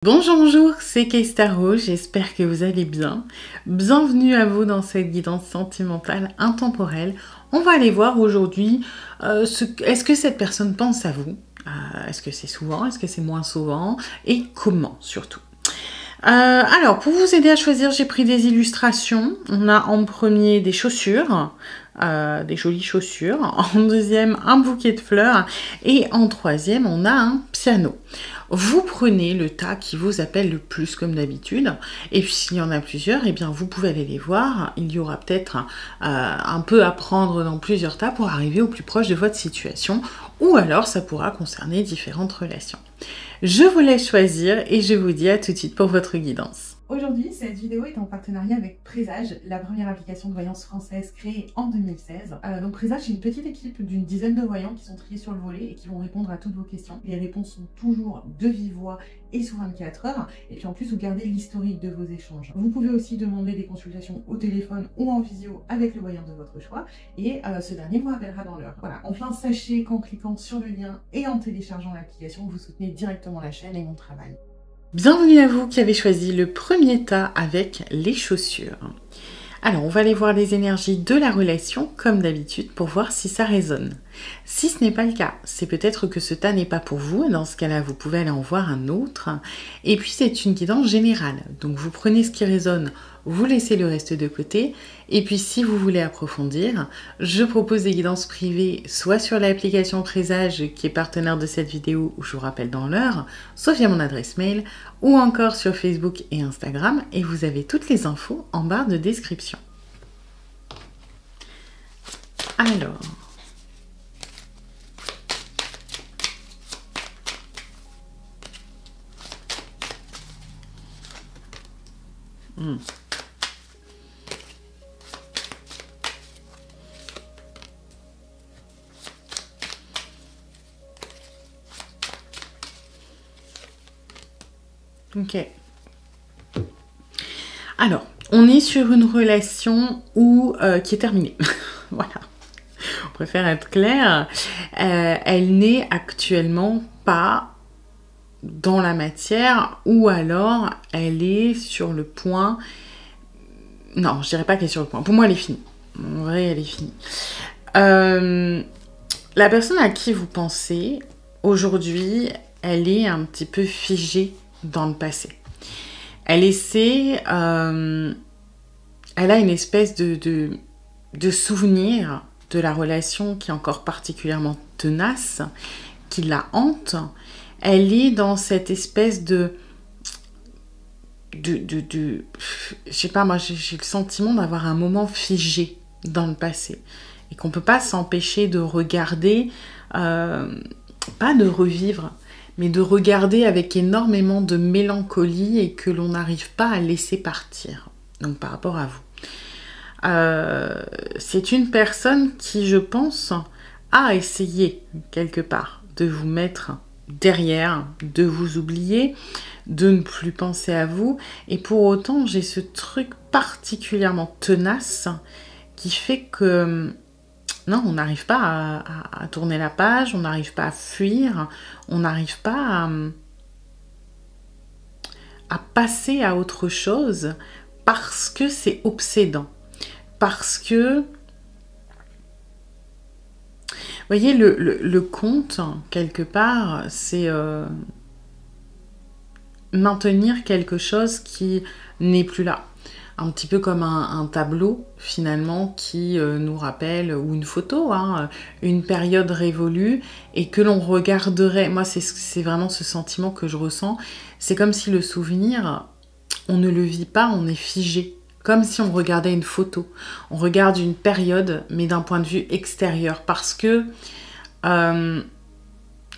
Bonjour, bonjour, c'est Kay Tarot, j'espère que vous allez bien. Bienvenue à vous dans cette guidance sentimentale intemporelle. On va aller voir aujourd'hui, est-ce que cette personne pense à vous? Est-ce que c'est souvent? Est-ce que c'est moins souvent? Et comment surtout? Alors, pour vous aider à choisir, j'ai pris des illustrations. On a en premier des chaussures, des jolies chaussures. En deuxième, un bouquet de fleurs. Et en troisième, on a un piano. Vous prenez le tas qui vous appelle le plus comme d'habitude. Et puis s'il y en a plusieurs, eh bien vous pouvez aller les voir. Il y aura peut-être un peu à prendre dans plusieurs tas pour arriver au plus proche de votre situation. Ou alors ça pourra concerner différentes relations. Je vous laisse choisir et je vous dis à tout de suite pour votre guidance. Aujourd'hui, cette vidéo est en partenariat avec Présage, la première application de voyance française créée en 2016. Donc Présage, c'est une petite équipe d'une dizaine de voyants qui sont triés sur le volet et qui vont répondre à toutes vos questions. Les réponses sont toujours de vive voix et sous 24 heures. Et puis en plus, vous gardez l'historique de vos échanges. Vous pouvez aussi demander des consultations au téléphone ou en visio avec le voyant de votre choix. Et ce dernier vous rappellera dans l'heure. Voilà. Enfin, sachez qu'en cliquant sur le lien et en téléchargeant l'application, vous soutenez directement la chaîne et mon travail. Bienvenue à vous qui avez choisi le premier tas avec les chaussures. Alors, on va aller voir les énergies de la relation, comme d'habitude, pour voir si ça résonne. Si ce n'est pas le cas, c'est peut-être que ce tas n'est pas pour vous, et dans ce cas-là, vous pouvez aller en voir un autre. Et puis, c'est une guidance générale. Donc, vous prenez ce qui résonne, vous laissez le reste de côté. Et puis, si vous voulez approfondir, je propose des guidances privées, soit sur l'application Présage, qui est partenaire de cette vidéo, où je vous rappelle dans l'heure, soit via mon adresse mail, ou encore sur Facebook et Instagram. Et vous avez toutes les infos en barre de description. Alors... Ok. Alors, on est sur une relation qui est terminée. Voilà. On préfère être clair. Elle n'est actuellement pas dans la matière, ou alors elle est sur le point... Non, je dirais pas qu'elle est sur le point. Pour moi, elle est finie. En vrai, elle est finie. La personne à qui vous pensez, aujourd'hui, elle est un petit peu figée dans le passé. Elle essaie... elle a une espèce de souvenir de la relation qui est encore particulièrement tenace, qui la hante. Elle est dans cette espèce je sais pas, moi j'ai le sentiment d'avoir un moment figé dans le passé et qu'on peut pas s'empêcher de regarder, pas de revivre, mais de regarder avec énormément de mélancolie et que l'on n'arrive pas à laisser partir. Donc par rapport à vous. C'est une personne qui, je pense, a essayé quelque part de vous mettre derrière, de vous oublier, de ne plus penser à vous. Et pour autant, j'ai ce truc particulièrement tenace qui fait que non, on n'arrive pas à tourner la page, on n'arrive pas à fuir, on n'arrive pas à passer à autre chose parce que c'est obsédant. Parce que, vous voyez, le conte, quelque part, c'est maintenir quelque chose qui n'est plus là. Un petit peu comme un tableau, finalement, qui nous rappelle, ou une photo, hein, une période révolue, et que l'on regarderait. Moi, c'est vraiment ce sentiment que je ressens. C'est comme si le souvenir, on ne le vit pas, on est figé. Comme si on regardait une photo. On regarde une période, mais d'un point de vue extérieur. Parce que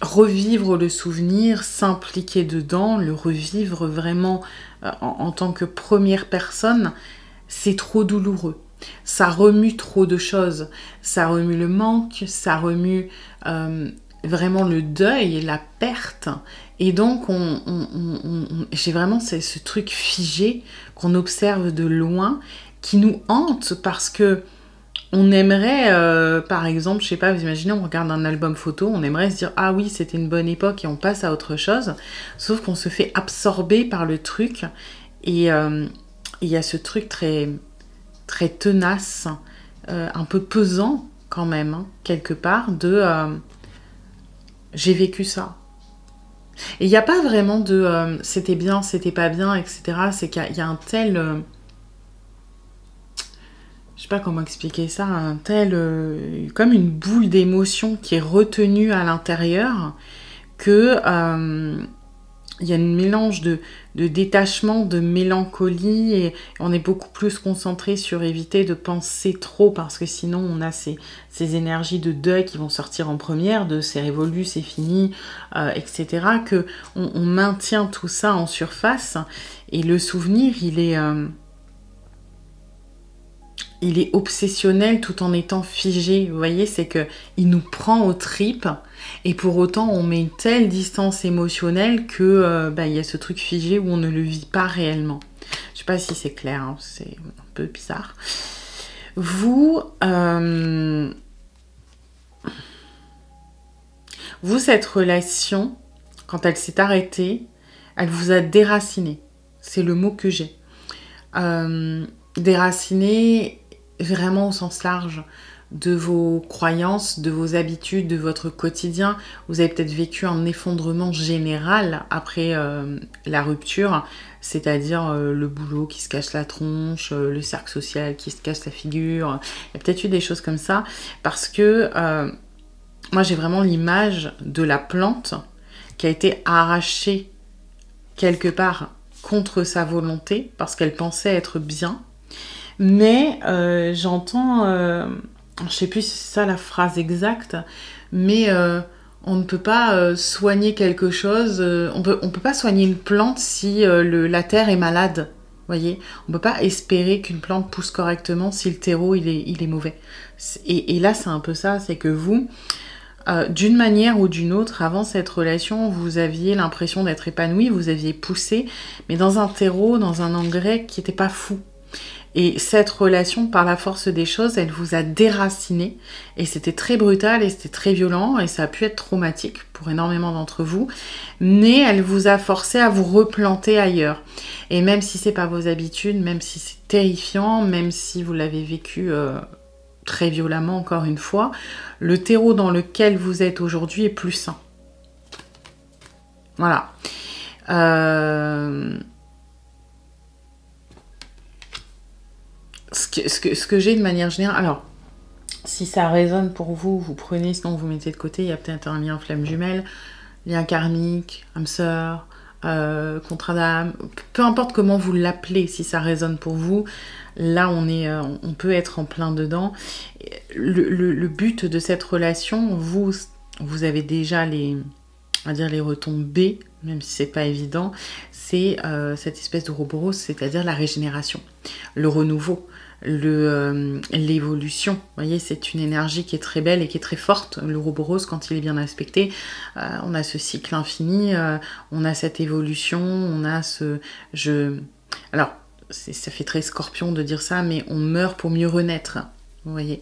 revivre le souvenir, s'impliquer dedans, le revivre vraiment en tant que première personne, c'est trop douloureux. Ça remue trop de choses. Ça remue le manque, ça remue vraiment le deuil, la perte. Et donc, j'ai vraiment ce truc figé qu'on observe de loin, qui nous hante parce que on aimerait, par exemple, je sais pas, vous imaginez, on regarde un album photo, on aimerait se dire ah oui, c'était une bonne époque et on passe à autre chose. Sauf qu'on se fait absorber par le truc et il y a ce truc très, très tenace, un peu pesant quand même, hein, quelque part, de j'ai vécu ça. Et il n'y a pas vraiment de c'était bien, c'était pas bien, etc. C'est qu'il y a un tel. Je sais pas comment expliquer ça, un tel. Comme une boule d'émotion qui est retenue à l'intérieur que. Il y a un mélange de détachement, de mélancolie, et on est beaucoup plus concentré sur éviter de penser trop, parce que sinon on a ces énergies de deuil qui vont sortir en première, de c'est révolu, c'est fini, etc. Que on maintient tout ça en surface, et le souvenir, il est obsessionnel tout en étant figé. Vous voyez, c'est que il nous prend aux tripes et pour autant on met une telle distance émotionnelle que il y a ce truc figé où on ne le vit pas réellement. Je sais pas si c'est clair, hein, c'est un peu bizarre. Vous, cette relation, quand elle s'est arrêtée, elle vous a déraciné. C'est le mot que j'ai. Déraciné vraiment au sens large de vos croyances, de vos habitudes, de votre quotidien. Vous avez peut-être vécu un effondrement général après la rupture, c'est-à-dire le boulot qui se casse la tronche, le cercle social qui se casse la figure. Il y a peut-être eu des choses comme ça, parce que moi j'ai vraiment l'image de la plante qui a été arrachée quelque part contre sa volonté, parce qu'elle pensait être bien. Mais j'entends, je sais plus si c'est ça la phrase exacte, mais on ne peut pas soigner quelque chose, on peut pas soigner une plante si la terre est malade, voyez. On peut pas espérer qu'une plante pousse correctement si le terreau il est mauvais. Et là c'est un peu ça, c'est que vous, d'une manière ou d'une autre, avant cette relation, vous aviez l'impression d'être épanoui, vous aviez poussé, mais dans un terreau, dans un engrais qui n'était pas fou. Et cette relation, par la force des choses, elle vous a déraciné. Et c'était très brutal et c'était très violent et ça a pu être traumatique pour énormément d'entre vous. Mais elle vous a forcé à vous replanter ailleurs. Et même si c'est pas vos habitudes, même si c'est terrifiant, même si vous l'avez vécu très violemment encore une fois, le terreau dans lequel vous êtes aujourd'hui est plus sain. Voilà. Ce que j'ai de manière générale, alors, si ça résonne pour vous, vous prenez, sinon vous mettez de côté, il y a peut-être un lien flamme jumelle, lien karmique, âme sœur, contrat d'âme, peu importe comment vous l'appelez, si ça résonne pour vous, là on peut être en plein dedans. Le but de cette relation, vous avez déjà les retombées, même si c'est pas évident, c'est cette espèce d'ouroboros, c'est-à-dire la régénération, le renouveau, l'évolution. Vous voyez, c'est une énergie qui est très belle et qui est très forte. L'ouroboros, quand il est bien aspecté, on a ce cycle infini, on a cette évolution, on a alors, ça fait très scorpion de dire ça, mais on meurt pour mieux renaître, vous voyez.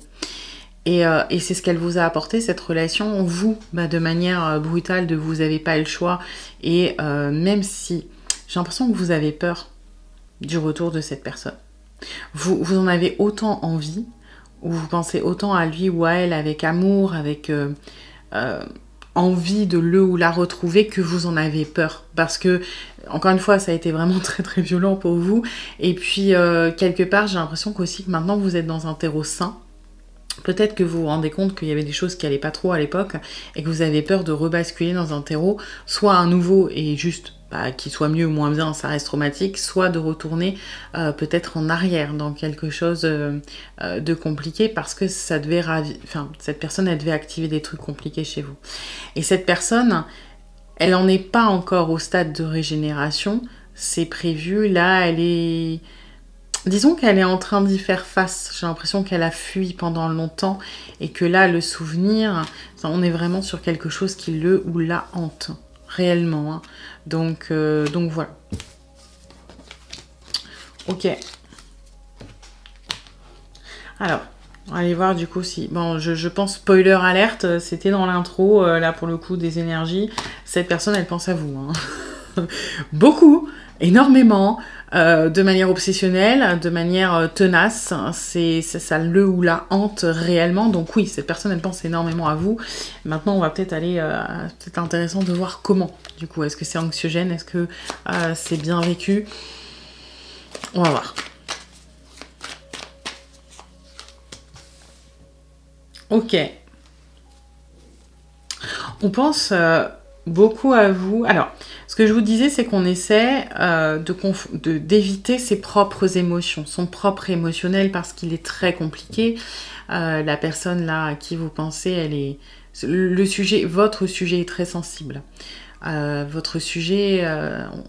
Et c'est ce qu'elle vous a apporté, cette relation. Vous, de manière brutale, vous n'avez pas le choix. Et même si j'ai l'impression que vous avez peur du retour de cette personne, vous en avez autant envie, ou vous pensez autant à lui ou à elle avec amour, avec envie de le ou la retrouver, que vous en avez peur. Parce que, encore une fois, ça a été vraiment très très violent pour vous. Et puis, quelque part, j'ai l'impression qu'aussi que maintenant vous êtes dans un terreau sain. Peut-être que vous vous rendez compte qu'il y avait des choses qui n'allaient pas trop à l'époque et que vous avez peur de rebasculer dans un terreau, soit un nouveau et juste qu'il soit mieux ou moins bien, ça reste traumatique, soit de retourner peut-être en arrière dans quelque chose de compliqué, parce que ça devait cette personne, elle devait activer des trucs compliqués chez vous. Et cette personne, elle n'en est pas encore au stade de régénération, c'est prévu, là elle est... Disons qu'elle est en train d'y faire face. J'ai l'impression qu'elle a fui pendant longtemps et que là, le souvenir, on est vraiment sur quelque chose qui le ou la hante, réellement. Hein. Donc voilà. Ok. Alors, Allez voir du coup si... Bon, je pense, spoiler alerte, c'était dans l'intro, là pour le coup, des énergies. Cette personne, elle pense à vous. Hein. Beaucoup, énormément, de manière obsessionnelle, de manière tenace. C'est ça le ou la hante réellement. Donc oui, cette personne, elle pense énormément à vous. Maintenant, on va peut-être aller... peut-être intéressant de voir comment. Du coup, est-ce que c'est anxiogène? Est-ce que c'est bien vécu? On va voir. Ok. On pense beaucoup à vous. Alors, ce que je vous disais, c'est qu'on essaie d'éviter ses propres émotions, son propre émotionnel, parce qu'il est très compliqué. La personne là à qui vous pensez, votre sujet est très sensible. Votre sujet,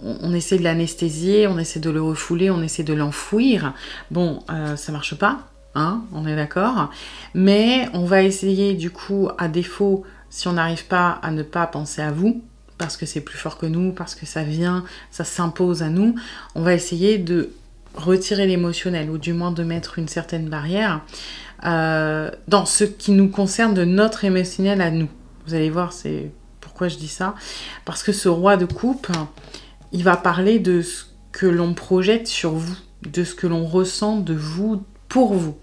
on essaie de l'anesthésier, on essaie de le refouler, on essaie de l'enfouir. Bon, ça marche pas. Hein, on est d'accord, mais on va essayer du coup, à défaut, si on n'arrive pas à ne pas penser à vous, parce que c'est plus fort que nous, parce que ça vient, ça s'impose à nous, on va essayer de retirer l'émotionnel, ou du moins de mettre une certaine barrière dans ce qui nous concerne de notre émotionnel à nous. Vous allez voir, c'est pourquoi je dis ça, parce que ce roi de coupe, il va parler de ce que l'on projette sur vous, de ce que l'on ressent de vous, pour vous.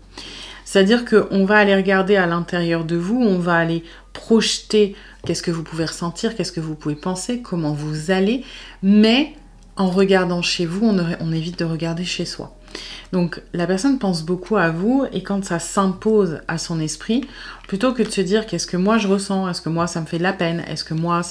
C'est-à-dire qu'on va aller regarder à l'intérieur de vous, on va aller projeter qu'est-ce que vous pouvez ressentir, qu'est-ce que vous pouvez penser, comment vous allez, mais en regardant chez vous, on évite de regarder chez soi. Donc la personne pense beaucoup à vous et quand ça s'impose à son esprit, plutôt que de se dire qu'est-ce que moi je ressens, est-ce que moi ça me fait de la peine, est-ce que moi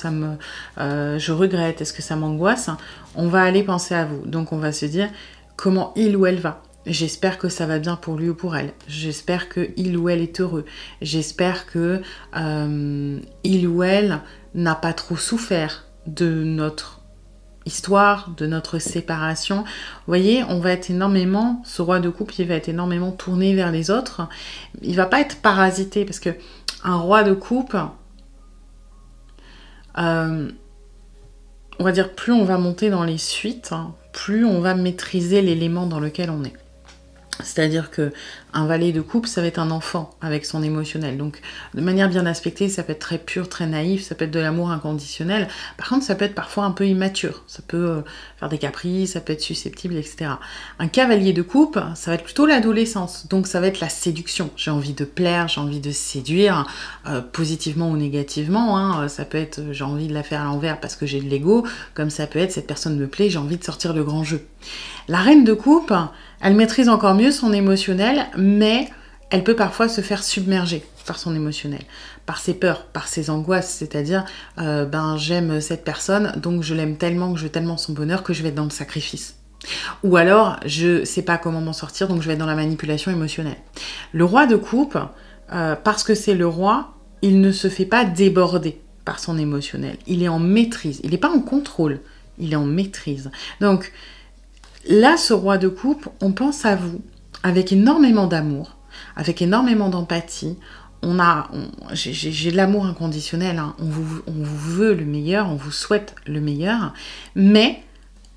je regrette, est-ce que ça m'angoisse, on va aller penser à vous. Donc on va se dire comment il ou elle va. J'espère que ça va bien pour lui ou pour elle. J'espère que il ou elle est heureux. J'espère que il ou elle n'a pas trop souffert de notre histoire, de notre séparation. Vous voyez, on va être énormément, ce roi de coupe, il va être énormément tourné vers les autres. Il va pas être parasité parce que un roi de coupe, on va dire plus on va monter dans les suites, plus on va maîtriser l'élément dans lequel on est. C'est-à-dire que un valet de coupe, ça va être un enfant avec son émotionnel. Donc, de manière bien aspectée, ça peut être très pur, très naïf, ça peut être de l'amour inconditionnel. Par contre, ça peut être parfois un peu immature. Ça peut faire des caprices, ça peut être susceptible, etc. Un cavalier de coupe, ça va être plutôt l'adolescence. Donc, ça va être la séduction. J'ai envie de plaire, j'ai envie de séduire, positivement ou négativement. Hein. Ça peut être, j'ai envie de la faire à l'envers parce que j'ai de l'ego. Comme ça peut être, cette personne me plaît, j'ai envie de sortir le grand jeu. La reine de coupe, elle maîtrise encore mieux son émotionnel, mais elle peut parfois se faire submerger par son émotionnel, par ses peurs, par ses angoisses, c'est-à-dire j'aime cette personne, donc je l'aime tellement, que je veux tellement son bonheur que je vais être dans le sacrifice. Ou alors, je sais pas comment m'en sortir, donc je vais être dans la manipulation émotionnelle. Le roi de coupe, parce que c'est le roi, il ne se fait pas déborder par son émotionnel. Il est en maîtrise, il n'est pas en contrôle, il est en maîtrise. Donc, là, ce roi de coupe, on pense à vous avec énormément d'amour, avec énormément d'empathie. J'ai de l'amour inconditionnel, hein. On vous veut le meilleur, on vous souhaite le meilleur, mais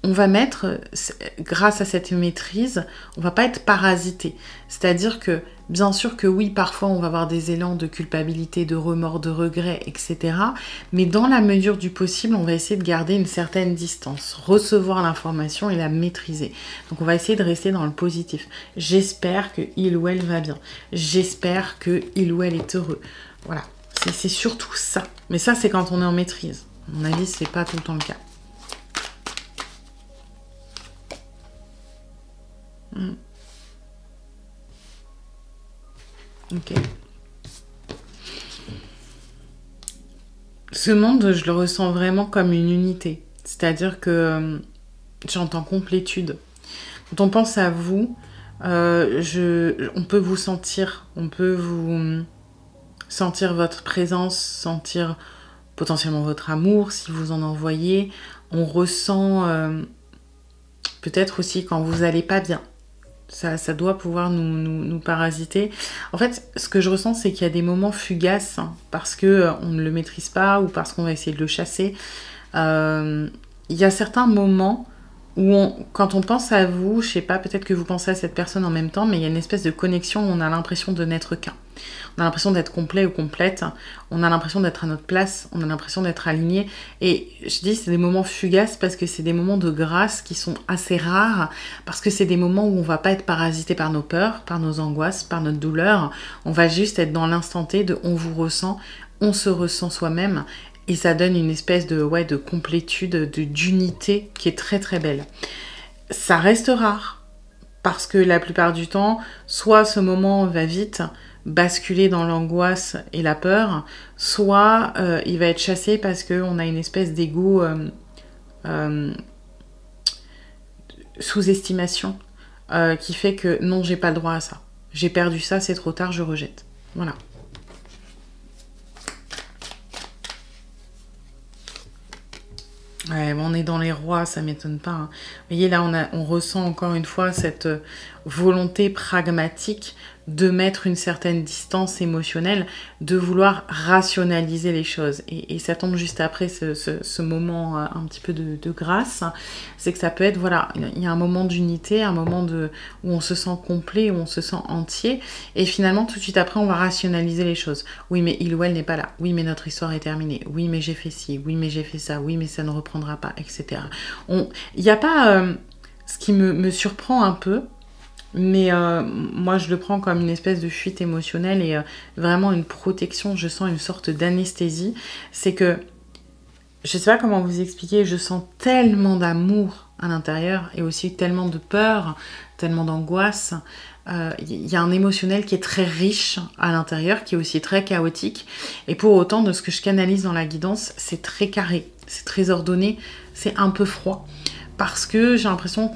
on va mettre, grâce à cette maîtrise, on va pas être parasité. C'est-à-dire que, bien sûr que oui, parfois on va avoir des élans de culpabilité, de remords, de regrets, etc. Mais dans la mesure du possible, on va essayer de garder une certaine distance, recevoir l'information et la maîtriser. Donc on va essayer de rester dans le positif. J'espère que il ou elle va bien. J'espère que il ou elle est heureux. Voilà, c'est surtout ça. Mais ça, c'est quand on est en maîtrise. À mon avis, c'est pas tout le temps le cas. Ok. Ce monde, je le ressens vraiment comme une unité. C'est-à-dire que j'entends complétude. Quand on pense à vous, on peut vous sentir. On peut vous sentir votre présence, sentir potentiellement votre amour si vous en envoyez. On ressent peut-être aussi quand vous n'allez pas bien. Ça doit pouvoir nous parasiter. En fait, ce que je ressens, c'est qu'il y a des moments fugaces, hein, parce que on ne le maîtrise pas ou parce qu'on va essayer de le chasser. Il y a certains moments quand on pense à vous, je sais pas, peut-être que vous pensez à cette personne en même temps, mais il y a une espèce de connexion où on a l'impression de n'être qu'un. On a l'impression d'être complet ou complète, on a l'impression d'être à notre place, on a l'impression d'être aligné. Et je dis c'est des moments fugaces parce que c'est des moments de grâce qui sont assez rares, parce que c'est des moments où on va pas être parasité par nos peurs, par nos angoisses, par notre douleur. On va juste être dans l'instant T de on vous ressent, on se ressent soi-même. Et ça donne une espèce de complétude, d'unité qui est très très belle. Ça reste rare, parce que la plupart du temps, soit ce moment va vite basculer dans l'angoisse et la peur, soit il va être chassé parce qu'on a une espèce d'ego sous-estimation qui fait que non, j'ai pas le droit à ça. J'ai perdu ça, c'est trop tard, je rejette. Voilà. Ouais, on est dans les rois, ça m'étonne pas. Hein. Vous voyez, là, on ressent encore une fois cette volonté pragmatique de mettre une certaine distance émotionnelle, de vouloir rationaliser les choses. Et ça tombe juste après ce moment un petit peu de grâce. C'est que ça peut être, voilà, il y a un moment d'unité, un moment où on se sent complet, où on se sent entier. Et finalement, tout de suite après, on va rationaliser les choses. Oui, mais il ou elle n'est pas là. Oui, mais notre histoire est terminée. Oui, mais j'ai fait ci. Oui, mais j'ai fait ça. Oui, mais ça ne reprendra pas, etc. Il n'y a pas... ce qui me surprend un peu, mais moi je le prends comme une espèce de fuite émotionnelle et vraiment une protection, je sens une sorte d'anesthésie, c'est que, je sais pas comment vous expliquer, je sens tellement d'amour à l'intérieur et aussi tellement de peur, tellement d'angoisse, y a un émotionnel qui est très riche à l'intérieur, qui est aussi très chaotique, et pour autant de ce que je canalise dans la guidance, c'est très carré, c'est très ordonné, c'est un peu froid, parce que j'ai l'impression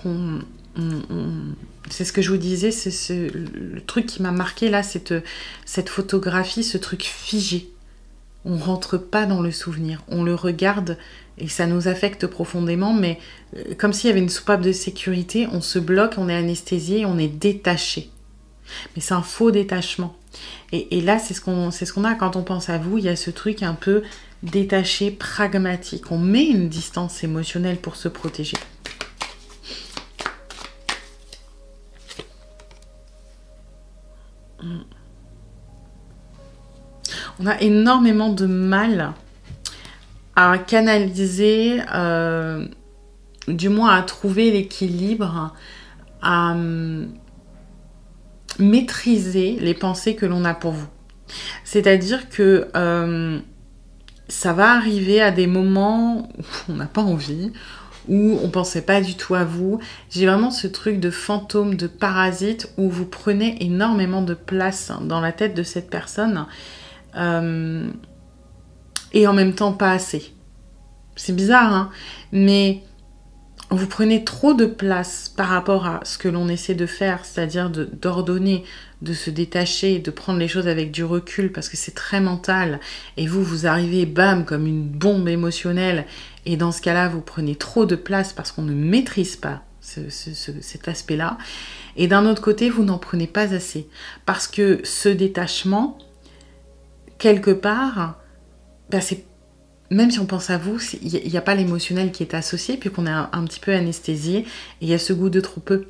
c'est ce que je vous disais, c'est le truc qui m'a marqué là, cette photographie, ce truc figé. On rentre pas dans le souvenir, on le regarde et ça nous affecte profondément, mais comme s'il y avait une soupape de sécurité, on se bloque, on est anesthésié, on est détaché. Mais c'est un faux détachement. Et là, c'est ce qu'on a quand on pense à vous, il y a ce truc un peu détaché, pragmatique. On met une distance émotionnelle pour se protéger. On a énormément de mal à canaliser, du moins à trouver l'équilibre, à maîtriser les pensées que l'on a pour vous. C'est-à-dire que ça va arriver à des moments où on n'a pas envie, où on pensait pas du tout à vous. J'ai vraiment ce truc de fantôme, de parasite, où vous prenez énormément de place dans la tête de cette personne, et en même temps pas assez. C'est bizarre, hein, mais vous prenez trop de place par rapport à ce que l'on essaie de faire, c'est-à-dire d'ordonner, de se détacher, de prendre les choses avec du recul, parce que c'est très mental, et vous arrivez, bam, comme une bombe émotionnelle, et dans ce cas-là, vous prenez trop de place parce qu'on ne maîtrise pas cet aspect-là, et d'un autre côté, vous n'en prenez pas assez, parce que ce détachement, quelque part, ben même si on pense à vous, il n'y a pas l'émotionnel qui est associé, puis qu'on est un petit peu anesthésié, et il y a ce goût de trop peu.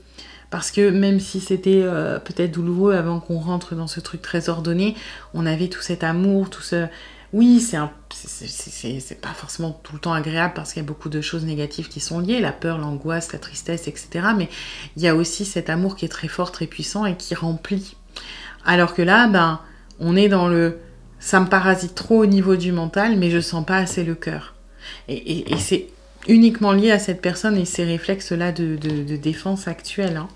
Parce que même si c'était peut-être douloureux avant qu'on rentre dans ce truc très ordonné, on avait tout cet amour, tout ce... Oui, c'est pas forcément tout le temps agréable parce qu'il y a beaucoup de choses négatives qui sont liées, la peur, l'angoisse, la tristesse, etc. Mais il y a aussi cet amour qui est très fort, très puissant et qui remplit. Alors que là, ben, on est dans le... Ça me parasite trop au niveau du mental, mais je sens pas assez le cœur. Et c'est uniquement lié à cette personne et ces réflexes-là de défense actuelle. Hein.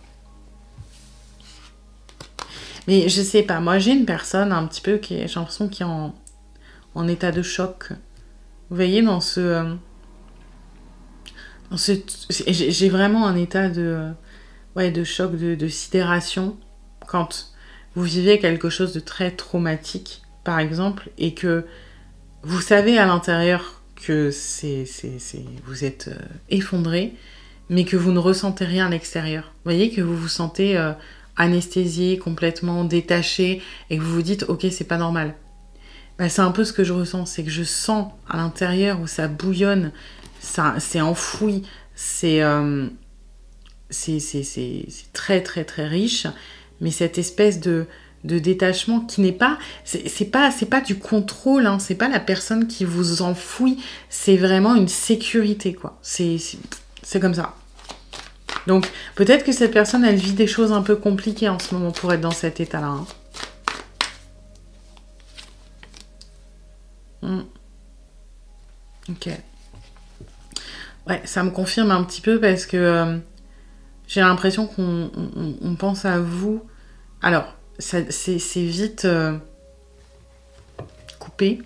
Mais je sais pas, moi j'ai une personne un petit peu j'ai l'impression qui est en état de choc. Vous voyez, j'ai vraiment un état de choc, de sidération quand vous vivez quelque chose de très traumatique, par exemple, et que vous savez à l'intérieur que vous êtes effondré, mais que vous ne ressentez rien à l'extérieur. Vous voyez que vous vous sentez anesthésié, complètement détaché, et que vous vous dites « Ok, c'est pas normal ». Bah, c'est un peu ce que je ressens, c'est que je sens à l'intérieur où ça bouillonne, ça c'est enfoui, c'est très très très riche, mais cette espèce de détachement qui n'est pas, c'est pas du contrôle, hein, c'est pas la personne qui vous enfouit, c'est vraiment une sécurité, quoi. C'est comme ça. Donc peut-être que cette personne, elle vit des choses un peu compliquées en ce moment pour être dans cet état-là. Hein. Ok. Ouais, ça me confirme un petit peu parce que j'ai l'impression qu'on pense à vous. Alors, c'est vite coupé.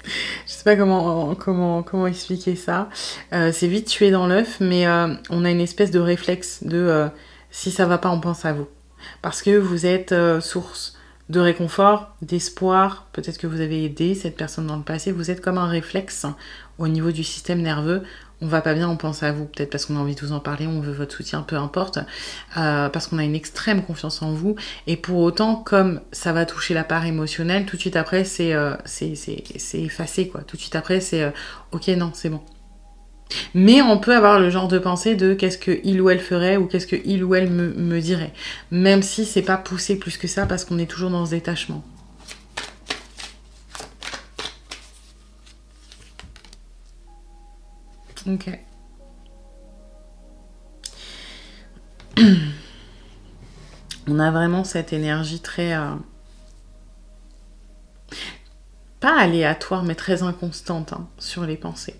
Je sais pas comment expliquer ça. C'est vite tué dans l'œuf, mais on a une espèce de réflexe de si ça va pas, on pense à vous. Parce que vous êtes source de réconfort, d'espoir. Peut-être que vous avez aidé cette personne dans le passé. Vous êtes comme un réflexe au niveau du système nerveux. On va pas bien, on pense à vous. Peut-être parce qu'on a envie de vous en parler, on veut votre soutien, peu importe. Parce qu'on a une extrême confiance en vous. Et pour autant, comme ça va toucher la part émotionnelle, tout de suite après, c'est effacé, quoi. Tout de suite après, c'est ok, non, c'est bon. Mais on peut avoir le genre de pensée de qu'est-ce que il ou elle ferait ou qu'est-ce que il ou elle me dirait. Même si c'est pas poussé plus que ça parce qu'on est toujours dans ce détachement. Ok. On a vraiment cette énergie très... pas aléatoire, mais très inconstante hein, sur les pensées.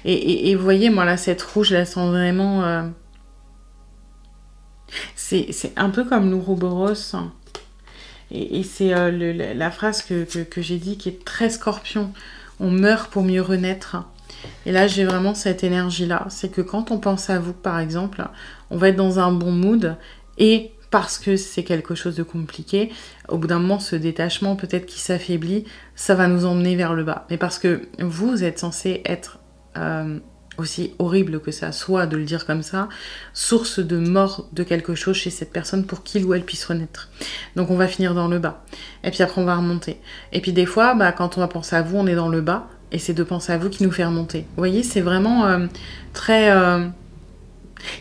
Et vous voyez, moi là, cette rouge, je la sens vraiment... c'est un peu comme l'Ouroboros. Hein. Et c'est la phrase que j'ai dit qui est très scorpion. On meurt pour mieux renaître. Et là, j'ai vraiment cette énergie-là. C'est que quand on pense à vous, par exemple, on va être dans un bon mood. Et parce que c'est quelque chose de compliqué, au bout d'un moment, ce détachement, peut-être qui s'affaiblit, ça va nous emmener vers le bas. Mais parce que vous êtes censé être... aussi horrible que ça soit de le dire comme ça, source de mort de quelque chose chez cette personne pour qu'il ou elle puisse renaître. Donc on va finir dans le bas. Et puis après on va remonter. Et puis des fois, quand on va penser à vous, on est dans le bas. Et c'est de penser à vous qui nous fait remonter. Vous voyez, c'est vraiment très...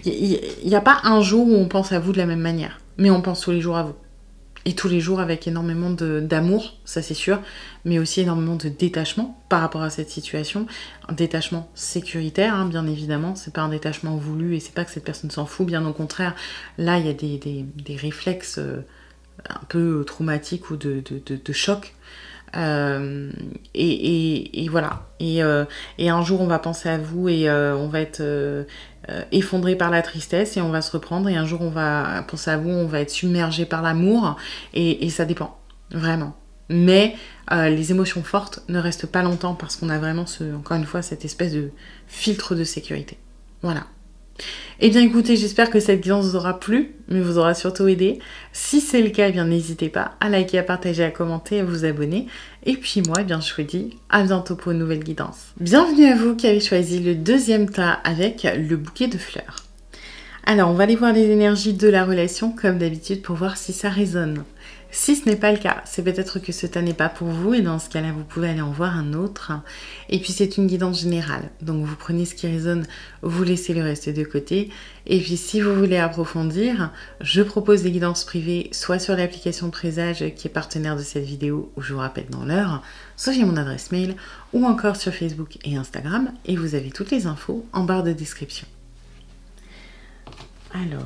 Il n'y a pas un jour où on pense à vous de la même manière. Mais on pense tous les jours à vous. Et tous les jours avec énormément d'amour, ça c'est sûr, mais aussi énormément de détachement par rapport à cette situation. Un détachement sécuritaire, hein, bien évidemment, c'est pas un détachement voulu et c'est pas que cette personne s'en fout, bien au contraire. Là, il y a des réflexes un peu traumatiques ou de choc. Et voilà. Et un jour, on va penser à vous et on va être effondré par la tristesse et on va se reprendre. Et un jour, on va penser à vous, on va être submergé par l'amour. Et ça dépend, vraiment. Mais les émotions fortes ne restent pas longtemps parce qu'on a vraiment, encore une fois, cette espèce de filtre de sécurité. Voilà. Eh bien écoutez, j'espère que cette guidance vous aura plu, mais vous aura surtout aidé. Si c'est le cas, eh bien n'hésitez pas à liker, à partager, à commenter, à vous abonner. Et puis moi, eh bien je vous dis à bientôt pour une nouvelle guidance. Bienvenue à vous qui avez choisi le deuxième tas avec le bouquet de fleurs. Alors on va aller voir les énergies de la relation comme d'habitude pour voir si ça résonne. Si ce n'est pas le cas, c'est peut-être que ce tas n'est pas pour vous et dans ce cas-là, vous pouvez aller en voir un autre. Et puis c'est une guidance générale, donc vous prenez ce qui résonne, vous laissez le reste de côté. Et puis si vous voulez approfondir, je propose des guidances privées, soit sur l'application Présage qui est partenaire de cette vidéo, où je vous rappelle dans l'heure, soit via mon adresse mail, ou encore sur Facebook et Instagram, et vous avez toutes les infos en barre de description. Alors...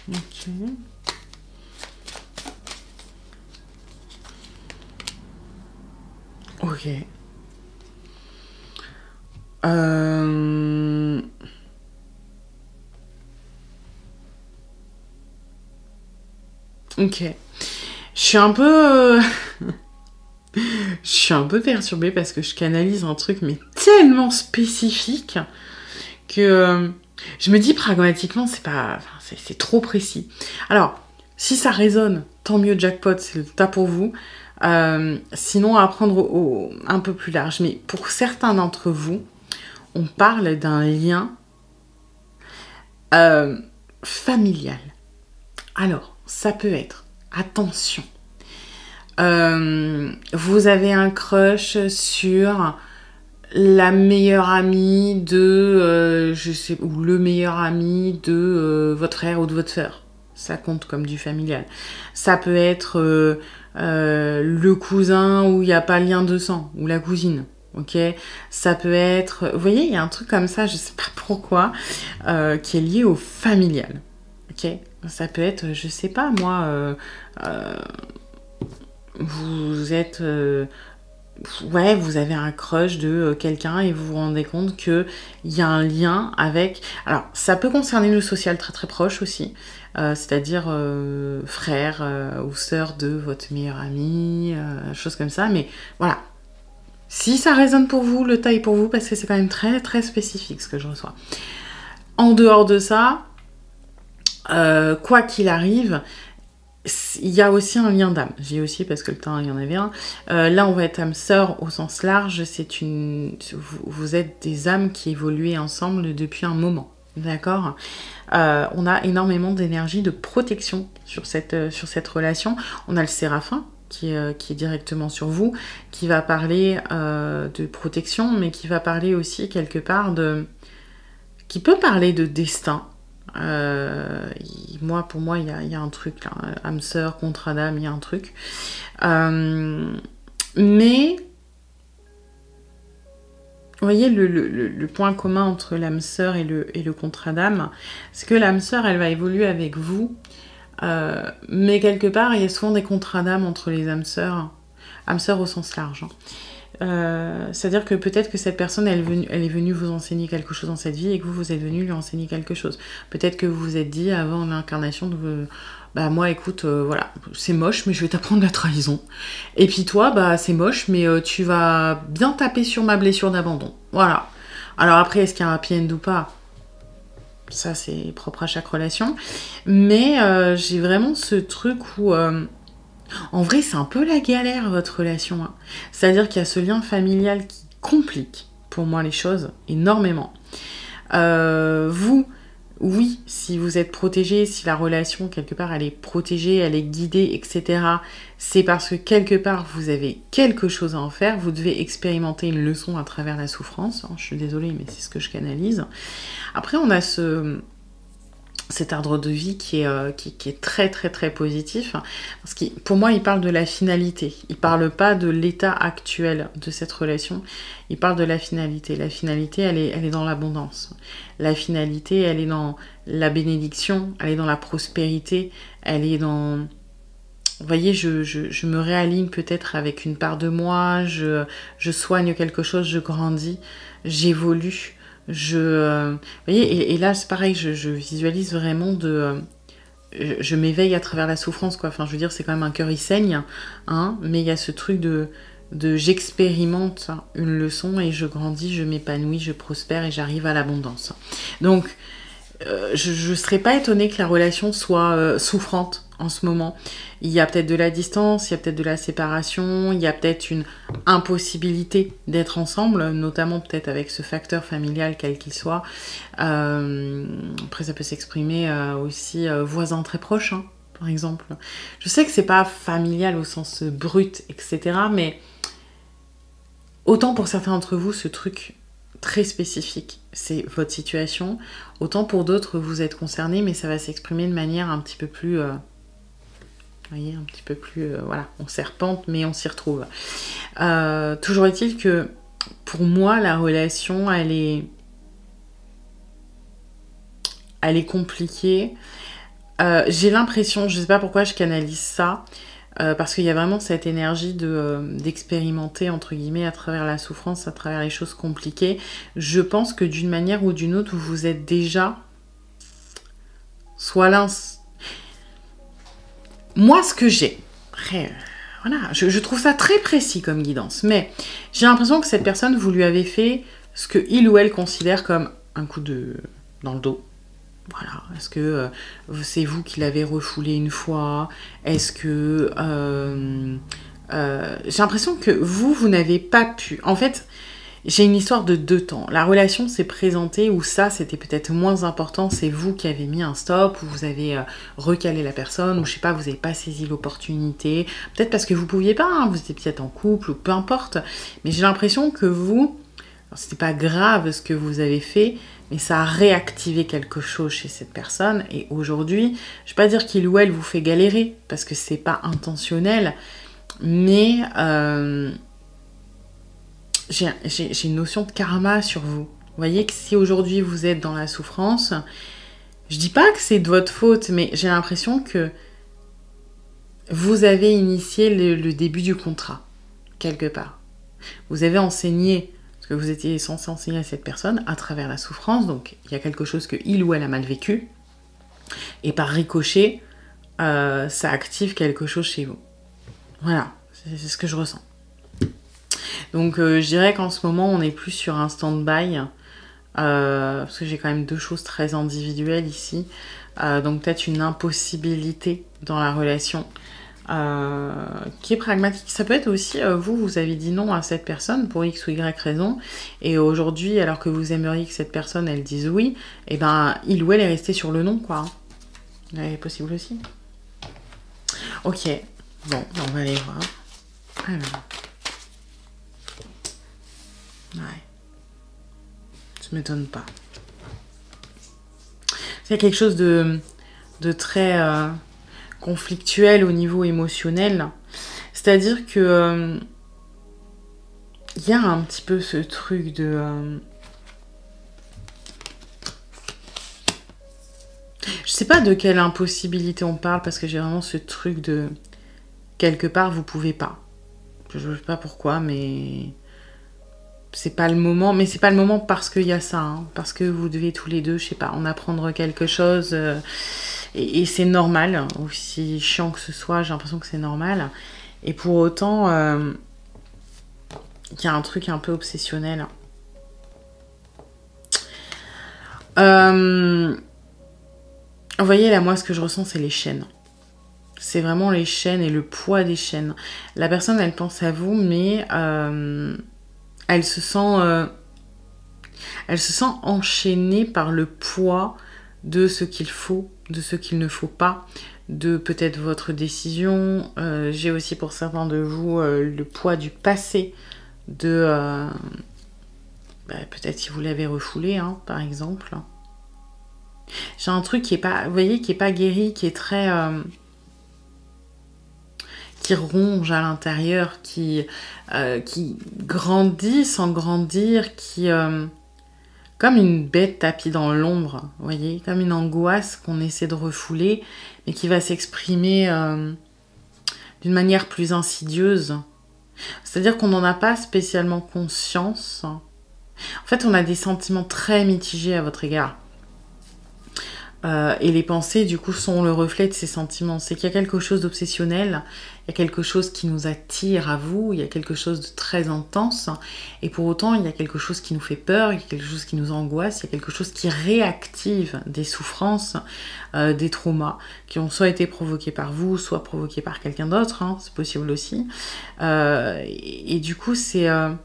Ok. Ok. Ok. Je suis un peu... je suis un peu perturbée parce que je canalise un truc mais tellement spécifique que je me dis pragmatiquement c'est pas... Enfin, c'est trop précis. Alors, si ça résonne, tant mieux, jackpot, c'est le tas pour vous. Sinon, à prendre un peu plus large. Mais pour certains d'entre vous, on parle d'un lien familial. Alors, ça peut être, attention, vous avez un crush sur la meilleure amie de, je sais, ou le meilleur ami de votre frère ou de votre sœur. Ça compte comme du familial. Ça peut être le cousin où il n'y a pas lien de sang, ou la cousine. Ok, ça peut être, vous voyez, il y a un truc comme ça, je sais pas pourquoi, qui est lié au familial. Ok, ça peut être, je sais pas moi, vous êtes, ouais, vous avez un crush de quelqu'un et vous vous rendez compte que il y a un lien avec. Alors, ça peut concerner le social très très proche aussi, c'est-à-dire frère ou sœur de votre meilleur ami, chose comme ça. Mais voilà. Si ça résonne pour vous, le taille pour vous, parce que c'est quand même très très spécifique ce que je reçois. En dehors de ça, quoi qu'il arrive, il y a aussi un lien d'âme. J'ai aussi parce que le temps il y en avait un. Là, on va être âme sœur au sens large. C'est vous êtes des âmes qui évoluent ensemble depuis un moment. D'accord. On a énormément d'énergie de protection sur cette relation. On a le séraphin qui est directement sur vous, qui va parler de protection, mais qui va parler aussi quelque part qui peut parler de destin. Pour moi, il y a un truc là, âme sœur, contrat d'âme, il y a un truc. Mais vous voyez le point commun entre l'âme sœur et le contrat d'âme, c'est que l'âme sœur, elle va évoluer avec vous. Mais quelque part, il y a souvent des contrats d'âme entre les âmes sœurs au sens large. C'est-à-dire que peut-être que cette personne, elle est venue vous enseigner quelque chose dans cette vie et que vous êtes venu lui enseigner quelque chose. Peut-être que vous vous êtes dit avant l'incarnation de bah moi écoute, voilà, c'est moche mais je vais t'apprendre la trahison. Et puis toi, bah c'est moche mais tu vas bien taper sur ma blessure d'abandon. Voilà. Alors après, est-ce qu'il y a un happy end ou pas ? Ça, c'est propre à chaque relation. Mais j'ai vraiment ce truc où... en vrai, c'est un peu la galère, votre relation. Hein. C'est-à-dire qu'il y a ce lien familial qui complique, pour moi, les choses énormément. Vous, oui, si vous êtes protégé, si la relation, quelque part, elle est protégée, elle est guidée, etc., c'est parce que, quelque part, vous avez quelque chose à en faire. Vous devez expérimenter une leçon à travers la souffrance. Je suis désolée, mais c'est ce que je canalise. Après, on a cet ordre de vie qui est très très très positif, parce que pour moi il parle de la finalité, il parle pas de l'état actuel de cette relation, il parle de la finalité. La finalité, elle est dans l'abondance, la finalité, elle est dans la bénédiction, elle est dans la prospérité, elle est dans... Vous voyez, je me réaligne peut-être avec une part de moi, je soigne quelque chose, je grandis, j'évolue. Vous voyez, et là c'est pareil, je visualise vraiment je m'éveille à travers la souffrance, quoi. Enfin, je veux dire, c'est quand même un cœur, il saigne, hein, mais il y a ce truc de j'expérimente une leçon et je grandis, je m'épanouis, je prospère et j'arrive à l'abondance. Donc, je ne serais pas étonnée que la relation soit souffrante en ce moment. Il y a peut-être de la distance, il y a peut-être de la séparation, il y a peut-être une impossibilité d'être ensemble, notamment peut-être avec ce facteur familial quel qu'il soit. Après, ça peut s'exprimer aussi voisins très proches, hein, par exemple. Je sais que c'est pas familial au sens brut, etc., mais autant pour certains d'entre vous, ce truc très spécifique, c'est votre situation. Autant pour d'autres, vous êtes concernés, mais ça va s'exprimer de manière un petit peu plus... vous voyez, un petit peu plus... voilà, on serpente, mais on s'y retrouve. Toujours est-il que, pour moi, la relation, elle est compliquée. J'ai l'impression, je sais pas pourquoi je canalise ça, parce qu'il y a vraiment cette énergie d'expérimenter, entre guillemets, à travers la souffrance, à travers les choses compliquées. Je pense que d'une manière ou d'une autre, vous êtes déjà soit l'un... Moi, ce que j'ai... Après, voilà, je trouve ça très précis comme guidance, mais j'ai l'impression que cette personne, vous lui avez fait ce que il ou elle considère comme un coup dans le dos. Voilà, est-ce que c'est vous qui l'avez refoulé une fois? Est-ce que j'ai l'impression que vous n'avez pas pu. En fait, j'ai une histoire de 2 temps. La relation s'est présentée où ça, c'était peut-être moins important. C'est vous qui avez mis un stop, ou vous avez recalé la personne, ou je sais pas, vous n'avez pas saisi l'opportunité. Peut-être parce que vous pouviez pas, hein, vous étiez peut-être en couple, ou peu importe. Mais j'ai l'impression que vous, c'était pas grave ce que vous avez fait, mais ça a réactivé quelque chose chez cette personne. Et aujourd'hui, je vais pas dire qu'il ou elle vous fait galérer, parce que c'est pas intentionnel, mais j'ai une notion de karma sur vous. Vous voyez que si aujourd'hui vous êtes dans la souffrance, je dis pas que c'est de votre faute, mais j'ai l'impression que vous avez initié le début du contrat, quelque part. Vous avez enseigné ce que vous étiez censé enseigner à cette personne à travers la souffrance, donc il y a quelque chose que il ou elle a mal vécu, et par ricochet, ça active quelque chose chez vous. Voilà, c'est ce que je ressens. Donc je dirais qu'en ce moment, on est plus sur un stand-by, parce que j'ai quand même 2 choses très individuelles ici. Donc peut-être une impossibilité dans la relation qui est pragmatique. Ça peut être aussi, vous avez dit non à cette personne pour X ou Y raison, et aujourd'hui, alors que vous aimeriez que cette personne, elle dise oui, et ben il ou elle est resté sur le non, quoi. C'est possible aussi. Ok, bon, on va aller voir. Alors... Ouais. Ça m'étonne pas. C'est quelque chose de très conflictuel au niveau émotionnel. C'est-à-dire que y a un petit peu ce truc de... je sais pas de quelle impossibilité on parle, parce que j'ai vraiment ce truc de... quelque part, vous pouvez pas. Je sais pas pourquoi, mais... c'est pas le moment, mais c'est pas le moment parce qu'il y a ça, hein, parce que vous devez tous les deux, je sais pas, en apprendre quelque chose, et c'est normal, aussi chiant que ce soit, j'ai l'impression que c'est normal, et pour autant, il y a un truc un peu obsessionnel. Vous voyez, là, moi, ce que je ressens, c'est les chaînes. C'est vraiment les chaînes et le poids des chaînes. La personne, elle pense à vous, mais... elle se sent enchaînée par le poids de ce qu'il faut, de ce qu'il ne faut pas, de peut-être votre décision. J'ai aussi pour certains de vous le poids du passé, de peut-être si vous l'avez refoulé, hein, par exemple. J'ai un truc qui est pas, vous voyez, qui est pas guéri, qui est très... qui ronge à l'intérieur, qui grandit sans grandir, qui... comme une bête tapie dans l'ombre, vous voyez, comme une angoisse qu'on essaie de refouler, mais qui va s'exprimer d'une manière plus insidieuse. C'est-à-dire qu'on n'en a pas spécialement conscience. En fait, on a des sentiments très mitigés à votre égard. Et les pensées, du coup, sont le reflet de ces sentiments. C'est qu'il y a quelque chose d'obsessionnel, il y a quelque chose qui nous attire à vous, il y a quelque chose de très intense, et pour autant, il y a quelque chose qui nous fait peur, il y a quelque chose qui nous angoisse, il y a quelque chose qui réactive des souffrances, des traumas, qui ont soit été provoqués par vous, soit provoqués par quelqu'un d'autre, hein, c'est possible aussi. Et du coup, c'est... vous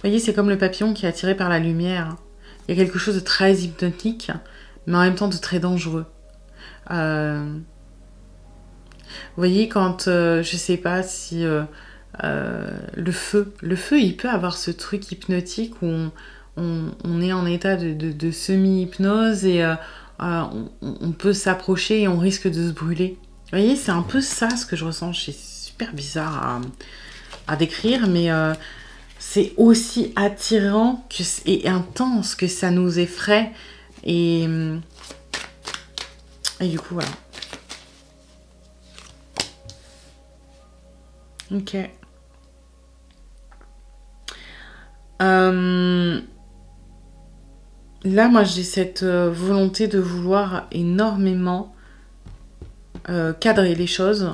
voyez, c'est comme le papillon qui est attiré par la lumière. Il y a quelque chose de très hypnotique, mais en même temps de très dangereux. Vous voyez, quand, je sais pas si le feu, il peut avoir ce truc hypnotique où on est en état de semi-hypnose et on peut s'approcher et on risque de se brûler. Vous voyez, c'est un peu ça ce que je ressens. C'est super bizarre à décrire, mais c'est aussi attirant et intense que ça nous effraie. Et du coup, voilà. Ok. Là, moi, j'ai cette volonté de vouloir énormément cadrer les choses,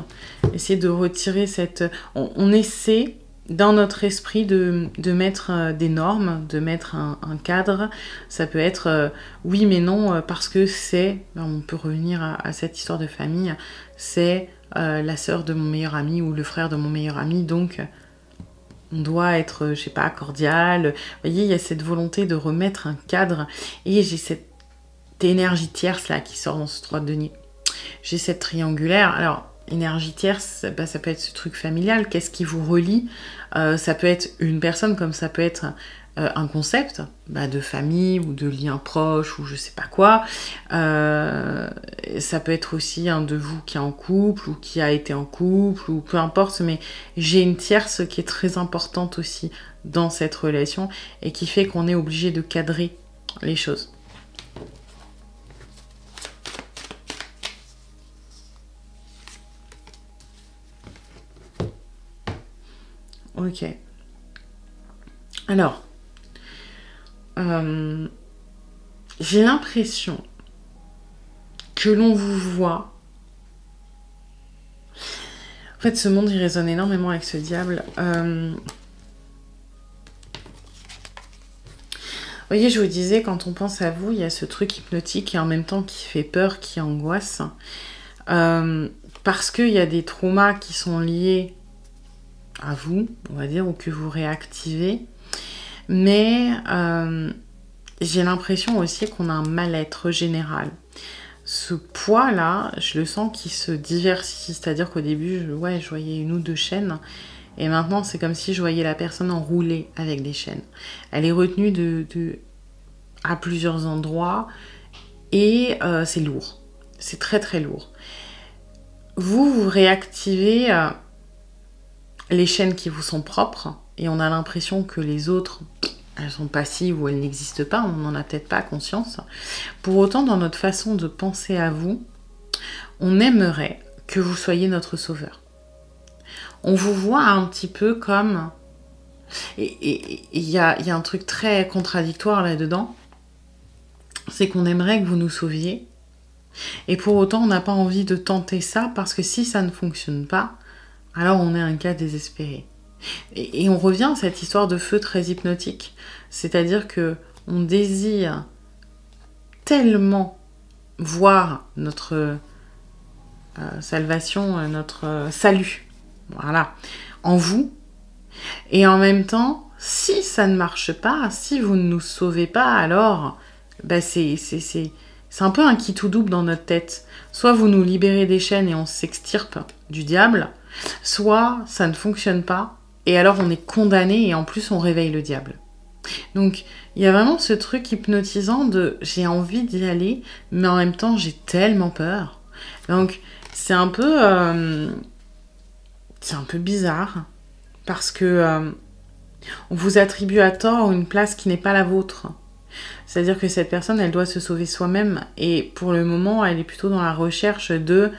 essayer de retirer cette... On essaie... dans notre esprit de mettre des normes, de mettre un cadre. Ça peut être oui mais non parce que c'est, on peut revenir à cette histoire de famille, c'est la sœur de mon meilleur ami ou le frère de mon meilleur ami, donc on doit être, je sais pas, cordial. Vous voyez, il y a cette volonté de remettre un cadre, et j'ai cette énergie tierce là qui sort dans ce 3 de denier. J'ai cette triangulaire. Alors, énergie tierce, bah, ça peut être ce truc familial. Qu'est-ce qui vous relie? Ça peut être une personne, comme ça peut être un concept bah, de famille ou de lien proche ou je sais pas quoi. Ça peut être aussi un de vous qui est en couple ou qui a été en couple ou peu importe, mais j'ai une tierce qui est très importante aussi dans cette relation et qui fait qu'on est obligé de cadrer les choses. Ok. Alors, j'ai l'impression que l'on vous voit. En fait, ce monde, il résonne énormément avec ce diable. Vous voyez, je vous disais, quand on pense à vous, il y a ce truc hypnotique et en même temps qui fait peur, qui angoisse. Parce qu'il y a des traumas qui sont liés à vous, on va dire, ou que vous réactivez. Mais j'ai l'impression aussi qu'on a un mal-être général. Ce poids-là, je le sens qui se diversifie. C'est-à-dire qu'au début, je voyais 1 ou 2 chaînes. Et maintenant, c'est comme si je voyais la personne enroulée avec des chaînes. Elle est retenue à plusieurs endroits. Et c'est lourd. C'est très, très lourd. Vous réactivez les chaînes qui vous sont propres. Et on a l'impression que les autres, elles sont passives ou elles n'existent pas. On n'en a peut-être pas conscience. Pour autant, dans notre façon de penser à vous, on aimerait que vous soyez notre sauveur. On vous voit un petit peu comme... Et il y a un truc très contradictoire là-dedans. C'est qu'on aimerait que vous nous sauviez. Et pour autant, on n'a pas envie de tenter ça parce que si ça ne fonctionne pas, alors on est un cas désespéré. Et on revient à cette histoire de feu très hypnotique. C'est-à-dire que on désire tellement voir notre salvation, notre salut, voilà, en vous. Et en même temps, si ça ne marche pas, si vous ne nous sauvez pas, alors bah c'est un peu un qui tout double dans notre tête. Soit vous nous libérez des chaînes et on s'extirpe du diable, soit ça ne fonctionne pas et alors on est condamné et en plus on réveille le diable. Donc il y a vraiment ce truc hypnotisant de j'ai envie d'y aller mais en même temps j'ai tellement peur. Donc c'est un peu bizarre parce que on vous attribue à tort une place qui n'est pas la vôtre. C'est-à-dire que cette personne, elle doit se sauver soi-même et pour le moment, elle est plutôt dans la recherche de...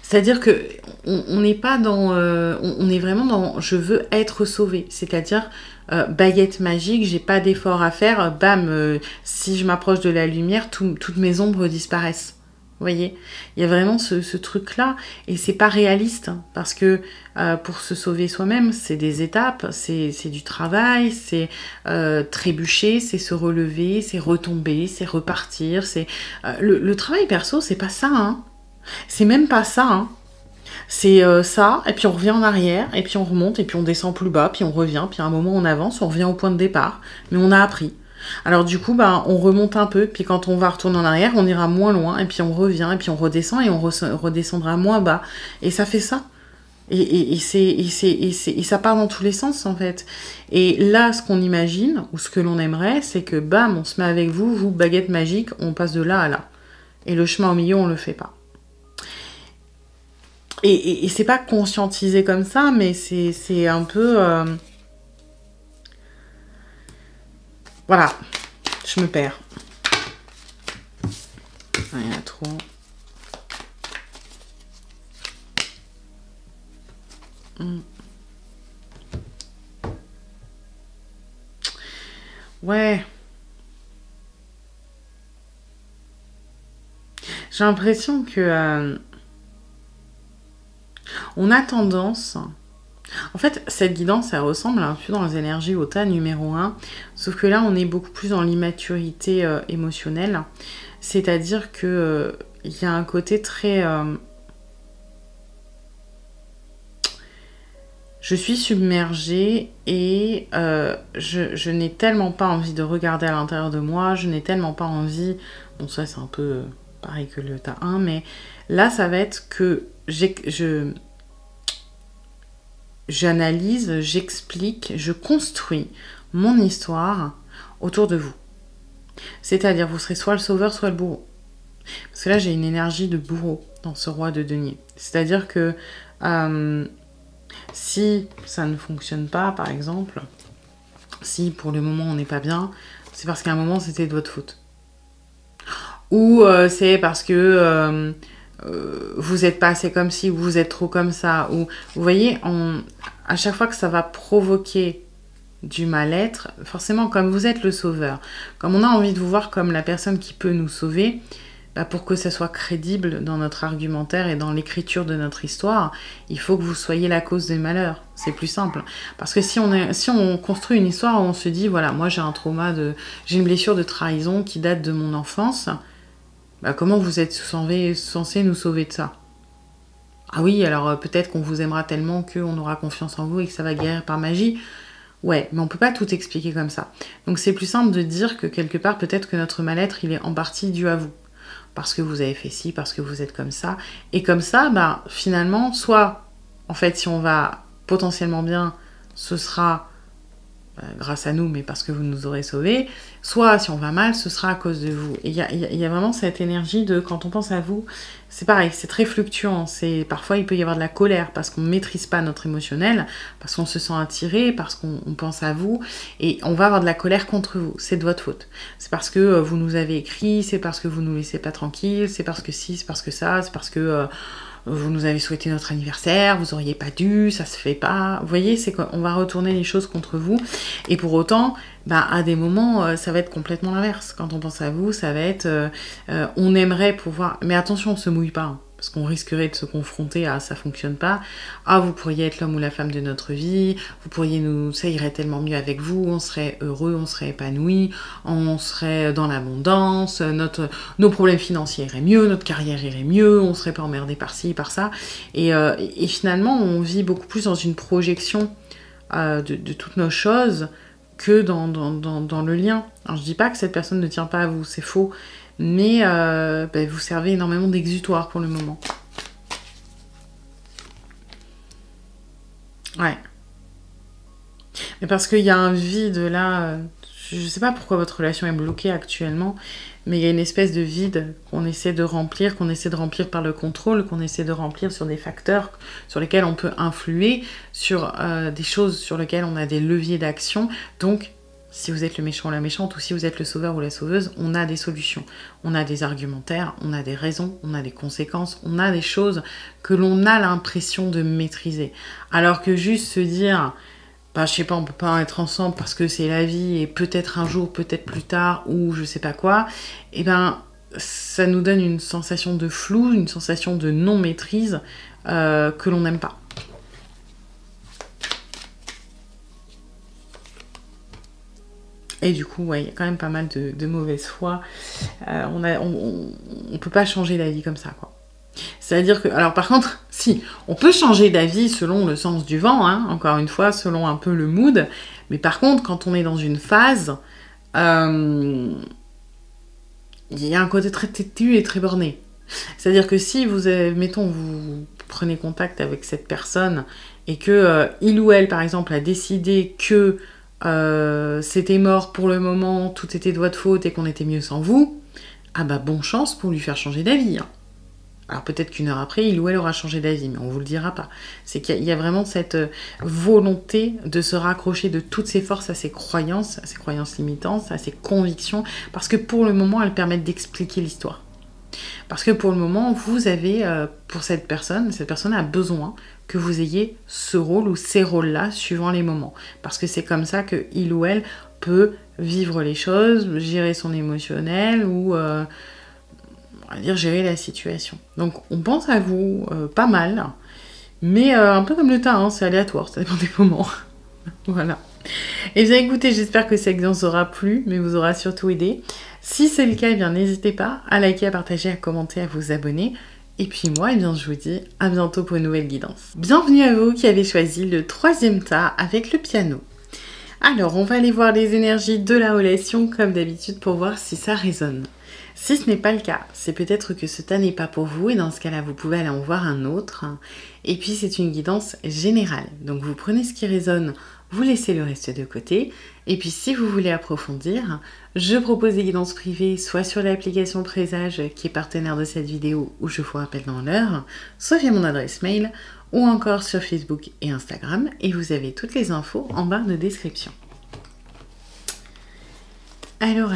c'est-à-dire que on n'est pas dans... on est vraiment dans je veux être sauvé. C'est-à-dire baguette magique, j'ai pas d'effort à faire, bam, si je m'approche de la lumière, toutes mes ombres disparaissent. Vous voyez, il y a vraiment ce truc-là et c'est pas réaliste hein, parce que pour se sauver soi-même, c'est des étapes, c'est du travail, c'est trébucher, c'est se relever, c'est retomber, c'est repartir. C'est le travail perso, c'est pas ça, hein. C'est même pas ça, hein. C'est ça, et puis on revient en arrière, et puis on remonte, et puis on descend plus bas, puis on revient, puis à un moment on avance, on revient au point de départ, mais on a appris. Alors du coup, bah, on remonte un peu, puis quand on va retourner en arrière, on ira moins loin, et puis on revient, et puis on redescend, et on redescendra moins bas. Et ça fait ça. Et ça part dans tous les sens, en fait. Et là, ce qu'on imagine, ou ce que l'on aimerait, c'est que, bam, on se met avec vous, vous, baguette magique, on passe de là à là. Et le chemin au milieu, on le fait pas. Et c'est pas conscientisé comme ça, mais c'est un peu... Voilà, je me perds. Il y en a trop. Ouais. J'ai l'impression que... on a tendance... En fait, cette guidance, elle ressemble un peu dans les énergies Ota numéro 1, sauf que là, on est beaucoup plus dans l'immaturité émotionnelle. C'est-à-dire que il y a un côté très... je suis submergée et je n'ai tellement pas envie de regarder à l'intérieur de moi, je n'ai tellement pas envie... Bon, ça c'est un peu pareil que le tas 1, mais là ça va être que j'analyse, j'explique, je construis mon histoire autour de vous. C'est-à-dire, vous serez soit le sauveur, soit le bourreau. Parce que là, j'ai une énergie de bourreau dans ce roi de denier. C'est-à-dire que si ça ne fonctionne pas, par exemple, si pour le moment on n'est pas bien, c'est parce qu'à un moment c'était de votre faute. Ou c'est parce que vous n'êtes pas assez comme ci, ou vous êtes trop comme ça. Ou, vous voyez, à chaque fois que ça va provoquer du mal-être, forcément, comme vous êtes le sauveur, comme on a envie de vous voir comme la personne qui peut nous sauver, bah pour que ça soit crédible dans notre argumentaire et dans l'écriture de notre histoire, il faut que vous soyez la cause des malheurs. C'est plus simple. Parce que si on construit une histoire où on se dit, voilà, moi j'ai un trauma, j'ai une blessure de trahison qui date de mon enfance, bah comment vous êtes censé nous sauver de ça? Ah oui, alors peut-être qu'on vous aimera tellement qu'on aura confiance en vous et que ça va guérir par magie. Ouais, mais on peut pas tout expliquer comme ça. Donc c'est plus simple de dire que quelque part, peut-être que notre mal-être, il est en partie dû à vous. Parce que vous avez fait ci, parce que vous êtes comme ça. Et comme ça, bah, finalement, soit, en fait, si on va potentiellement bien, ce sera grâce à nous, mais parce que vous nous aurez sauvés. Soit, si on va mal, ce sera à cause de vous. Et il y a vraiment cette énergie de, quand on pense à vous, c'est pareil, c'est très fluctuant. Parfois, il peut y avoir de la colère parce qu'on ne maîtrise pas notre émotionnel, parce qu'on se sent attiré, parce qu'on pense à vous. Et on va avoir de la colère contre vous. C'est de votre faute. C'est parce que vous nous avez écrit, c'est parce que vous ne nous laissez pas tranquilles, c'est parce que si, c'est parce que ça, c'est parce que... vous nous avez souhaité notre anniversaire, vous auriez pas dû, ça se fait pas. Vous voyez, c'est qu'on va retourner les choses contre vous. Et pour autant, bah, à des moments, ça va être complètement l'inverse. Quand on pense à vous, ça va être... on aimerait pouvoir... Mais attention, on se mouille pas. Hein, parce qu'on risquerait de se confronter à ça fonctionne pas. Ah, vous pourriez être l'homme ou la femme de notre vie. Vous pourriez nous... Ça irait tellement mieux avec vous. On serait heureux, on serait épanoui. On serait dans l'abondance. Nos problèmes financiers iraient mieux. Notre carrière irait mieux. On serait pas emmerdé par-ci, par ça. Et finalement, on vit beaucoup plus dans une projection de toutes nos choses que dans le lien. Alors, je dis pas que cette personne ne tient pas à vous. C'est faux. Mais vous servez énormément d'exutoire pour le moment. Ouais. Mais parce qu'il y a un vide là, je sais pas pourquoi votre relation est bloquée actuellement, mais il y a une espèce de vide qu'on essaie de remplir par le contrôle, qu'on essaie de remplir sur des facteurs sur lesquels on peut influer, sur des choses sur lesquelles on a des leviers d'action. Donc, si vous êtes le méchant ou la méchante, ou si vous êtes le sauveur ou la sauveuse, on a des solutions. On a des argumentaires, on a des raisons, on a des conséquences, on a des choses que l'on a l'impression de maîtriser. Alors que juste se dire, bah, je sais pas, on peut pas être ensemble parce que c'est la vie et peut-être un jour, peut-être plus tard, ou je sais pas quoi, et ben ça nous donne une sensation de flou, une sensation de non-maîtrise que l'on n'aime pas. Et du coup, ouais, il y a quand même pas mal de mauvaise foi. On peut pas changer d'avis comme ça, quoi. C'est-à-dire que... Alors par contre, si, on peut changer d'avis selon le sens du vent, hein, encore une fois, selon un peu le mood. Mais par contre, quand on est dans une phase, il y a un côté très têtu et très borné. C'est-à-dire que si vous avez, mettons, vous prenez contact avec cette personne et que il ou elle, par exemple, a décidé que c'était mort pour le moment, tout était de votre faute et qu'on était mieux sans vous, ah bah bonne chance pour lui faire changer d'avis. Hein. Alors peut-être qu'une heure après, il ou elle aura changé d'avis, mais on vous le dira pas. C'est qu'il y a vraiment cette volonté de se raccrocher de toutes ses forces à ses croyances limitantes, à ses convictions, parce que pour le moment, elles permettent d'expliquer l'histoire. Parce que pour le moment, vous avez, pour cette personne a besoin que vous ayez ce rôle ou ces rôles-là suivant les moments. Parce que c'est comme ça que il ou elle peut vivre les choses, gérer son émotionnel ou, on va dire, gérer la situation. Donc, on pense à vous pas mal, mais un peu comme le tas, hein, c'est aléatoire, ça dépend des moments. Voilà. Et bien écoutez, j'espère que cette guidance aura plu, mais vous aura surtout aidé. Si c'est le cas, eh bien n'hésitez pas à liker, à partager, à commenter, à vous abonner. Et puis moi, eh bien, je vous dis à bientôt pour une nouvelle guidance. Bienvenue à vous qui avez choisi le 3e tas avec le piano. Alors, on va aller voir les énergies de la relation comme d'habitude pour voir si ça résonne. Si ce n'est pas le cas, c'est peut-être que ce tas n'est pas pour vous et dans ce cas-là, vous pouvez aller en voir un autre. Et puis, c'est une guidance générale. Donc, vous prenez ce qui résonne, vous laissez le reste de côté. Et puis, si vous voulez approfondir, je propose des guidances privées, soit sur l'application Présage qui est partenaire de cette vidéo où je vous rappelle dans l'heure, soit via mon adresse mail ou encore sur Facebook et Instagram. Et vous avez toutes les infos en barre de description. Alors.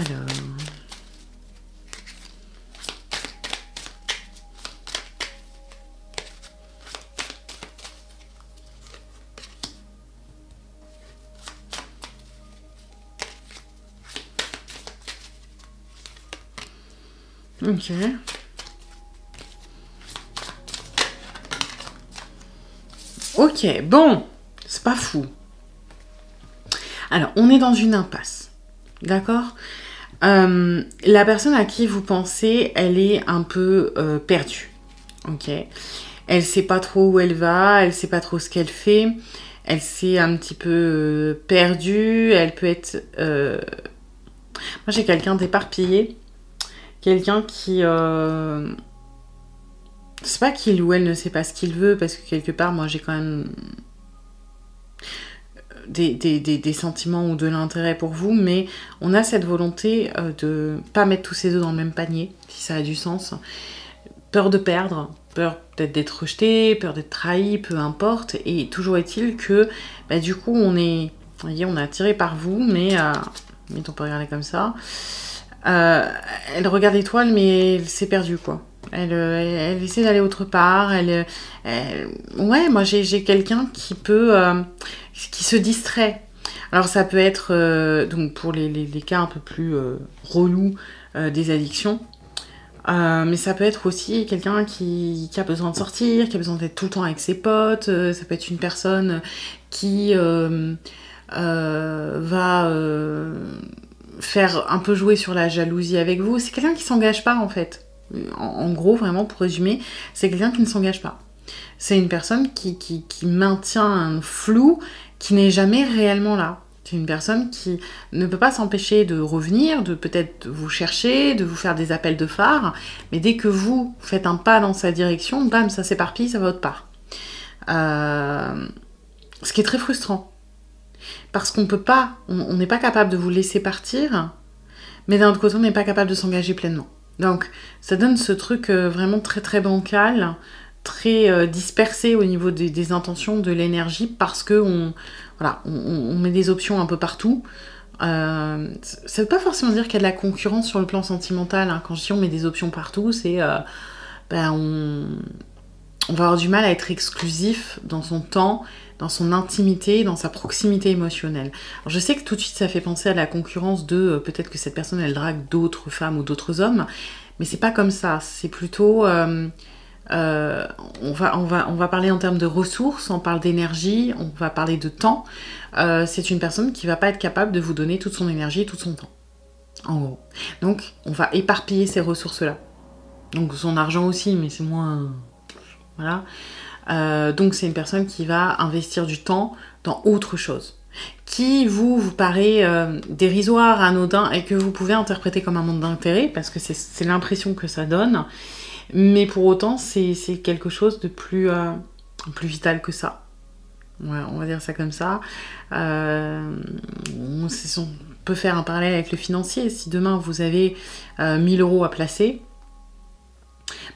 Ok. Ok, bon, c'est pas fou. Alors, on est dans une impasse, d'accord ? La personne à qui vous pensez, elle est un peu perdue, ok ? Elle sait pas trop où elle va, elle sait pas trop ce qu'elle fait, elle s'est un petit peu perdue, elle peut être... Moi, j'ai quelqu'un d'éparpillé, quelqu'un qui... C'est pas qu'il ou elle ne sait pas ce qu'il veut, parce que quelque part, moi, j'ai quand même des sentiments ou de l'intérêt pour vous, mais on a cette volonté de pas mettre tous ses œufs dans le même panier, si ça a du sens. Peur de perdre, peur peut-être d'être rejeté, peur d'être trahi, peu importe. Et toujours est-il que, bah, du coup, on est attiré par vous, mais on peut regarder comme ça. Elle regarde l'étoile, mais elle s'est perdue, quoi. Elle essaie d'aller autre part. Ouais, moi j'ai quelqu'un qui peut, qui se distrait. Alors ça peut être, donc pour les cas un peu plus relous des addictions, mais ça peut être aussi quelqu'un qui a besoin de sortir, qui a besoin d'être tout le temps avec ses potes. Ça peut être une personne qui va faire un peu jouer sur la jalousie avec vous. C'est quelqu'un qui s'engage pas en fait. En gros, vraiment, pour résumer, c'est quelqu'un qui ne s'engage pas. C'est une personne qui maintient un flou qui n'est jamais réellement là. C'est une personne qui ne peut pas s'empêcher de revenir, de peut-être vous chercher, de vous faire des appels de phare, mais dès que vous faites un pas dans sa direction, bam, ça s'éparpille, ça va autre part. Ce qui est très frustrant. Parce qu'on peut pas, on n'est pas capable de vous laisser partir, mais d'un autre côté, on n'est pas capable de s'engager pleinement. Donc, ça donne ce truc vraiment très très bancal, très dispersé au niveau des intentions, de l'énergie, parce que on met des options un peu partout. Ça veut pas forcément dire qu'il y a de la concurrence sur le plan sentimental. Hein. Quand je dis on met des options partout, c'est on va avoir du mal à être exclusif dans son temps, dans son intimité, dans sa proximité émotionnelle. Alors je sais que tout de suite ça fait penser à la concurrence de peut-être que cette personne elle drague d'autres femmes ou d'autres hommes, mais c'est pas comme ça. C'est plutôt on va parler en termes de ressources, on parle d'énergie, on va parler de temps. C'est une personne qui va pas être capable de vous donner toute son énergie, tout son temps. En gros. Donc on va éparpiller ces ressources-là. Donc son argent aussi, mais c'est moins... Voilà. Donc c'est une personne qui va investir du temps dans autre chose, qui vous paraît dérisoire, anodin, et que vous pouvez interpréter comme un manque d'intérêt, parce que c'est l'impression que ça donne, mais pour autant c'est quelque chose de plus vital que ça. Ouais, on va dire ça comme ça. On peut faire un parallèle avec le financier. Si demain vous avez 1000 € à placer,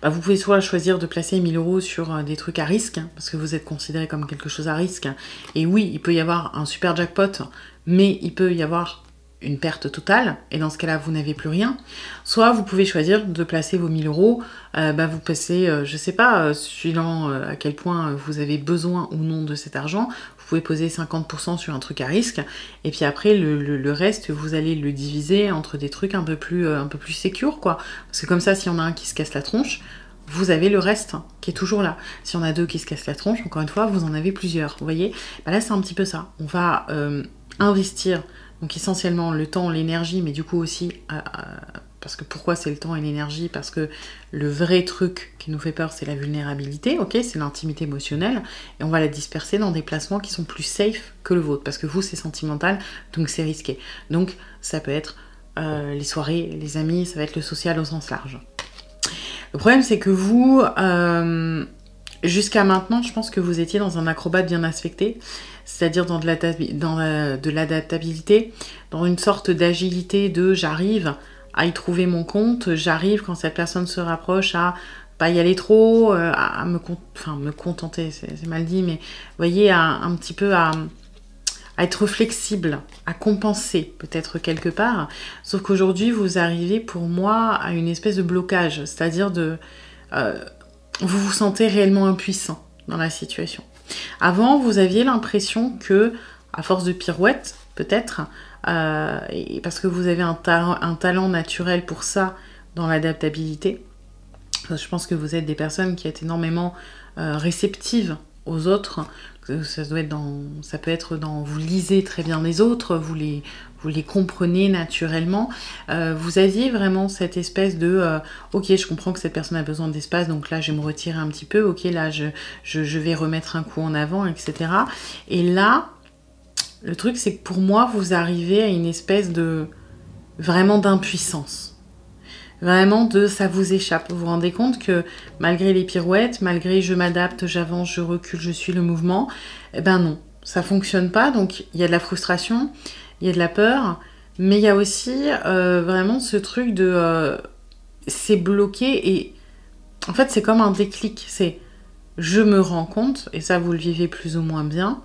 bah vous pouvez soit choisir de placer 1000 € sur des trucs à risque, parce que vous êtes considéré comme quelque chose à risque, et oui, il peut y avoir un super jackpot, mais il peut y avoir une perte totale, et dans ce cas-là, vous n'avez plus rien. Soit vous pouvez choisir de placer vos 1000 €, vous passez, je sais pas, suivant à quel point vous avez besoin ou non de cet argent, vous pouvez poser 50% sur un truc à risque, et puis après, le reste, vous allez le diviser entre des trucs un peu plus sécures, quoi. Parce que comme ça, s'il y en a un qui se casse la tronche, vous avez le reste qui est toujours là. Si on a deux qui se cassent la tronche, encore une fois, vous en avez plusieurs, vous voyez. Là, c'est un petit peu ça. On va investir, donc essentiellement le temps, l'énergie, mais du coup aussi parce que pourquoi c'est le temps et l'énergie? Parce que le vrai truc qui nous fait peur, c'est la vulnérabilité, ok? C'est l'intimité émotionnelle, et on va la disperser dans des placements qui sont plus safe que le vôtre, parce que vous, c'est sentimental, donc c'est risqué. Donc, ça peut être les soirées, les amis, ça va être le social au sens large. Le problème, c'est que vous, jusqu'à maintenant, je pense que vous étiez dans un acrobate bien aspecté, c'est-à-dire dans de l'adaptabilité, dans une sorte d'agilité de j'arrive à y trouver mon compte, j'arrive quand cette personne se rapproche à pas y aller trop, à me contenter, c'est mal dit, mais vous voyez, un petit peu à être flexible, à compenser peut-être quelque part. Sauf qu'aujourd'hui, vous arrivez pour moi à une espèce de blocage, c'est-à-dire vous vous sentez réellement impuissant dans la situation. Avant, vous aviez l'impression que, à force de pirouettes, peut-être, et parce que vous avez un talent naturel pour ça dans l'adaptabilité, je pense que vous êtes des personnes qui êtes énormément réceptives aux autres. Ça peut être dans vous lisez très bien les autres, vous les comprenez naturellement. Vous aviez vraiment cette espèce de ok, je comprends que cette personne a besoin d'espace, donc là je vais me retirer un petit peu, ok, là je vais remettre un coup en avant, etc. Et là, le truc c'est que pour moi, vous arrivez à une espèce de vraiment d'impuissance. Vraiment ça vous échappe. Vous vous rendez compte que malgré les pirouettes, malgré je m'adapte, j'avance, je recule, je suis le mouvement, eh ben non, ça fonctionne pas. Donc il y a de la frustration, il y a de la peur, mais il y a aussi vraiment ce truc de c'est bloqué et en fait c'est comme un déclic. C'est je me rends compte, et ça vous le vivez plus ou moins bien,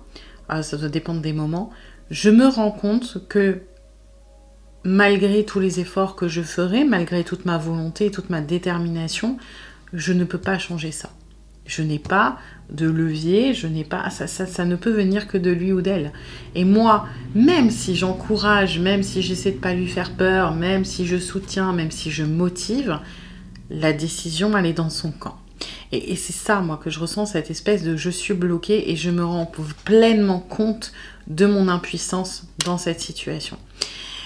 ça doit dépendre des moments, je me rends compte que malgré tous les efforts que je ferai, malgré toute ma volonté et toute ma détermination, je ne peux pas changer ça. Je n'ai pas de levier, ça ne peut venir que de lui ou d'elle. Et moi, même si j'encourage, même si j'essaie de pas lui faire peur, même si je soutiens, même si je motive, la décision, elle est dans son camp. Et c'est ça, moi, que je ressens, cette espèce de je suis bloquée et je me rends pleinement compte de mon impuissance dans cette situation.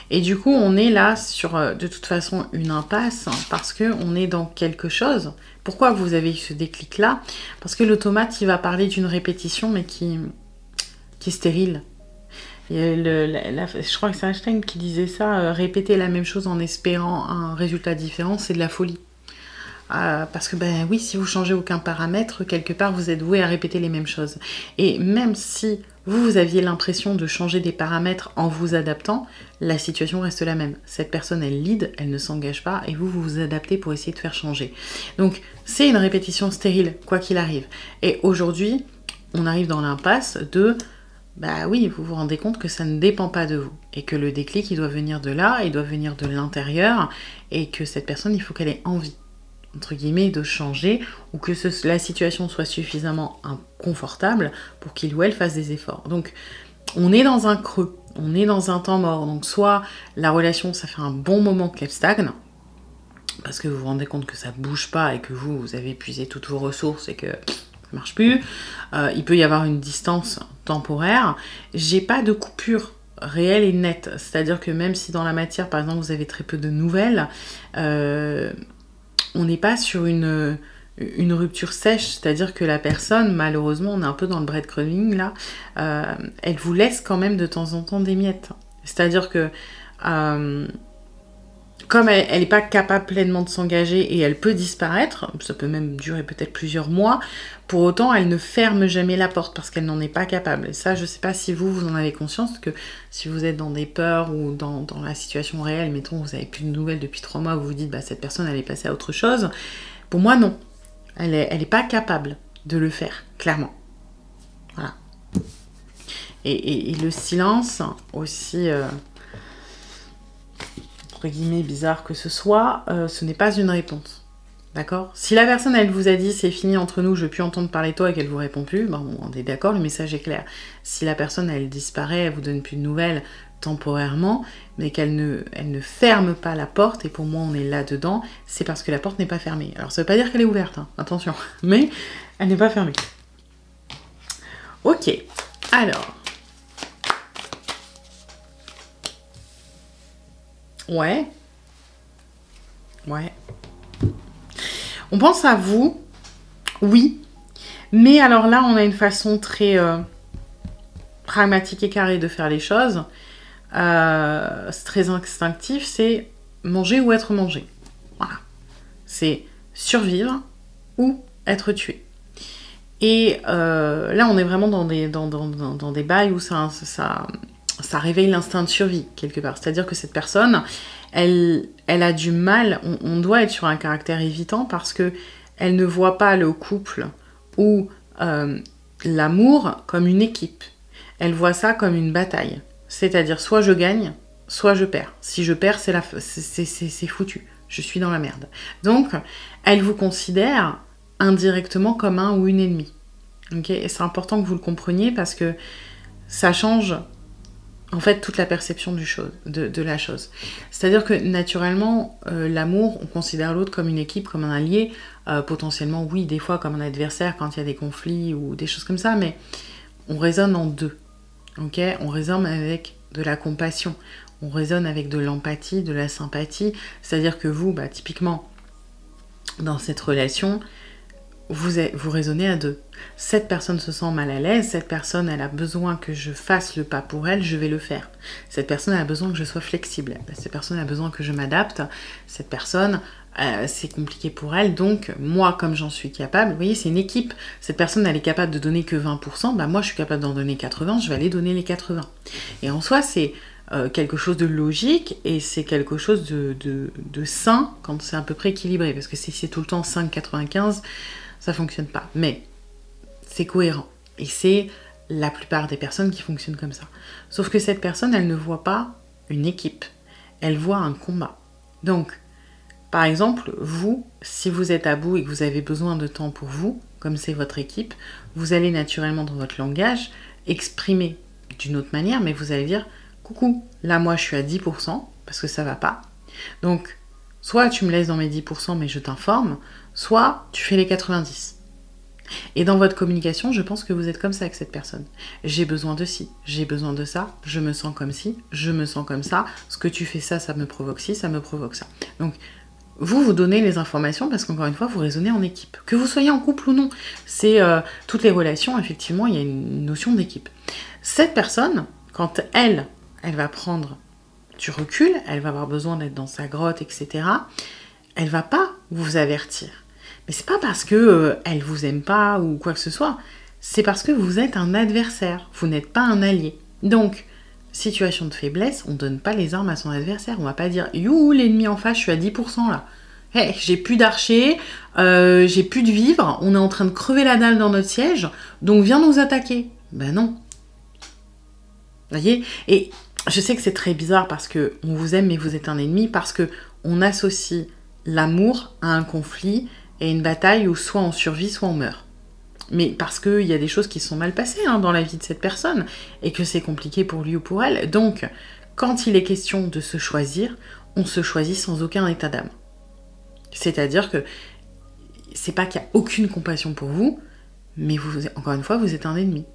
Et du coup, on est là sur, de toute façon, une impasse, parce qu'on est dans quelque chose. Pourquoi vous avez eu ce déclic-là? Parce que l'automate, il va parler d'une répétition, mais qui est stérile. Et je crois que c'est Einstein qui disait ça, répéter la même chose en espérant un résultat différent, c'est de la folie. Parce que, ben oui, si vous changez aucun paramètre, quelque part, vous êtes voué à répéter les mêmes choses. Et même si vous aviez l'impression de changer des paramètres en vous adaptant, la situation reste la même. Cette personne, elle lead, elle ne s'engage pas, et vous vous adaptez pour essayer de faire changer. Donc, c'est une répétition stérile, quoi qu'il arrive. Et aujourd'hui, on arrive dans l'impasse de... Bah oui, vous vous rendez compte que ça ne dépend pas de vous. Et que le déclic, il doit venir de là, il doit venir de l'intérieur, et que cette personne, il faut qu'elle ait envie, entre guillemets, de changer, ou que la situation soit suffisamment inconfortable pour qu'il ou elle fasse des efforts. Donc, on est dans un creux, on est dans un temps mort. Donc, soit la relation, ça fait un bon moment qu'elle stagne, parce que vous vous rendez compte que ça bouge pas et que vous avez épuisé toutes vos ressources et que ça marche plus. Il peut y avoir une distance temporaire. J'ai pas de coupure réelle et nette. C'est-à-dire que même si dans la matière, par exemple, vous avez très peu de nouvelles, on n'est pas sur une rupture sèche, c'est-à-dire que la personne, malheureusement, on est un peu dans le breadcrumbing là, elle vous laisse quand même de temps en temps des miettes. C'est-à-dire que comme elle n'est pas capable pleinement de s'engager et elle peut disparaître, ça peut même durer peut-être plusieurs mois, pour autant elle ne ferme jamais la porte parce qu'elle n'en est pas capable. Et ça, je ne sais pas si vous en avez conscience, que si vous êtes dans des peurs ou dans la situation réelle, mettons vous n'avez plus de nouvelles depuis 3 mois, vous vous dites bah, cette personne elle est passée à autre chose. Pour moi non, elle est pas capable de le faire, clairement. Voilà. Et le silence aussi... entre guillemets bizarre que ce soit, ce n'est pas une réponse. D'accord? Si la personne, elle vous a dit c'est fini entre nous, je ne veux plus entendre parler de toi et qu'elle vous répond plus, bon, on est d'accord, le message est clair. Si la personne, elle disparaît, elle vous donne plus de nouvelles temporairement, mais qu'elle ne ferme pas la porte, et pour moi on est là-dedans, c'est parce que la porte n'est pas fermée. Alors ça ne veut pas dire qu'elle est ouverte, hein, attention, mais elle n'est pas fermée. Ok, alors... Ouais. Ouais. On pense à vous, oui. Mais alors là, on a une façon très pragmatique et carrée de faire les choses. C'est très instinctif, c'est manger ou être mangé. Voilà. C'est survivre ou être tué. Et là, on est vraiment dans des bails où ça réveille l'instinct de survie, quelque part. C'est-à-dire que cette personne, elle a du mal, on doit être sur un caractère évitant parce que elle ne voit pas le couple ou l'amour comme une équipe. Elle voit ça comme une bataille. C'est-à-dire, soit je gagne, soit je perds. Si je perds, c'est foutu. Je suis dans la merde. Donc, elle vous considère indirectement comme un ou une ennemie. Okay, et c'est important que vous le compreniez parce que ça change en fait toute la perception de la chose. C'est-à-dire que naturellement, l'amour, on considère l'autre comme une équipe, comme un allié, potentiellement oui, des fois comme un adversaire quand il y a des conflits ou des choses comme ça, mais on raisonne en deux. Okay, on raisonne avec de la compassion, on raisonne avec de l'empathie, de la sympathie, c'est-à-dire que vous, typiquement, dans cette relation, vous raisonnez à deux. Cette personne se sent mal à l'aise, cette personne elle a besoin que je fasse le pas pour elle, je vais le faire. Cette personne elle a besoin que je sois flexible, cette personne a besoin que je m'adapte, cette personne c'est compliqué pour elle, donc moi comme j'en suis capable, vous voyez c'est une équipe, cette personne elle est capable de donner que 20%, moi je suis capable d'en donner 80, je vais aller donner les 80. Et en soi c'est quelque chose de logique et c'est quelque chose de sain quand c'est à peu près équilibré, parce que si c'est tout le temps 5,95, ça fonctionne pas. Mais c'est cohérent. Et c'est la plupart des personnes qui fonctionnent comme ça. Sauf que cette personne, elle ne voit pas une équipe. Elle voit un combat. Donc, par exemple, vous, si vous êtes à bout et que vous avez besoin de temps pour vous, comme c'est votre équipe, vous allez naturellement dans votre langage exprimer d'une autre manière, mais vous allez dire « Coucou, là moi je suis à 10% parce que ça va pas. Donc, soit tu me laisses dans mes 10% mais je t'informe, soit tu fais les 90. Et dans votre communication, je pense que vous êtes comme ça avec cette personne. J'ai besoin de ci, j'ai besoin de ça, je me sens comme ci, je me sens comme ça, ce que tu fais ça, ça me provoque ci, ça me provoque ça. Donc, vous donnez les informations parce qu'encore une fois, vous raisonnez en équipe. Que vous soyez en couple ou non, c'est toutes les relations, effectivement, il y a une notion d'équipe. Cette personne, quand elle va prendre du recul, elle va avoir besoin d'être dans sa grotte, etc., elle va pas vous avertir. Mais c'est pas parce que elle vous aime pas ou quoi que ce soit, c'est parce que vous êtes un adversaire, vous n'êtes pas un allié. Donc, situation de faiblesse, on donne pas les armes à son adversaire, on va pas dire « You, l'ennemi en face, je suis à 10% là. Hey, j'ai plus d'archers, j'ai plus de vivres, on est en train de crever la dalle dans notre siège, donc viens nous attaquer. » Ben non. Vous voyez ? Et je sais que c'est très bizarre parce que on vous aime mais vous êtes un ennemi, parce que on associe l'amour à un conflit et une bataille où soit on survit, soit on meurt. Mais parce qu'il y a des choses qui sont mal passées dans la vie de cette personne et que c'est compliqué pour lui ou pour elle. Donc, quand il est question de se choisir, on se choisit sans aucun état d'âme. C'est-à-dire que c'est pas qu'il n'y a aucune compassion pour vous, mais vous, encore une fois, vous êtes un ennemi.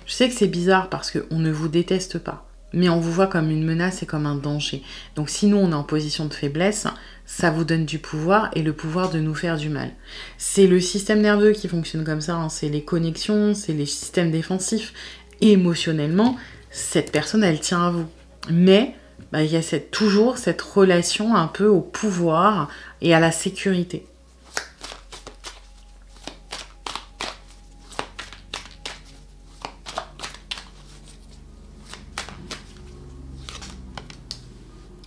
Je sais que c'est bizarre parce qu'on ne vous déteste pas, mais on vous voit comme une menace et comme un danger. Donc si nous, on est en position de faiblesse, ça vous donne du pouvoir et le pouvoir de nous faire du mal. C'est le système nerveux qui fonctionne comme ça, c'est les connexions, c'est les systèmes défensifs. Et émotionnellement, cette personne, elle tient à vous. Mais il y a toujours cette relation un peu au pouvoir et à la sécurité.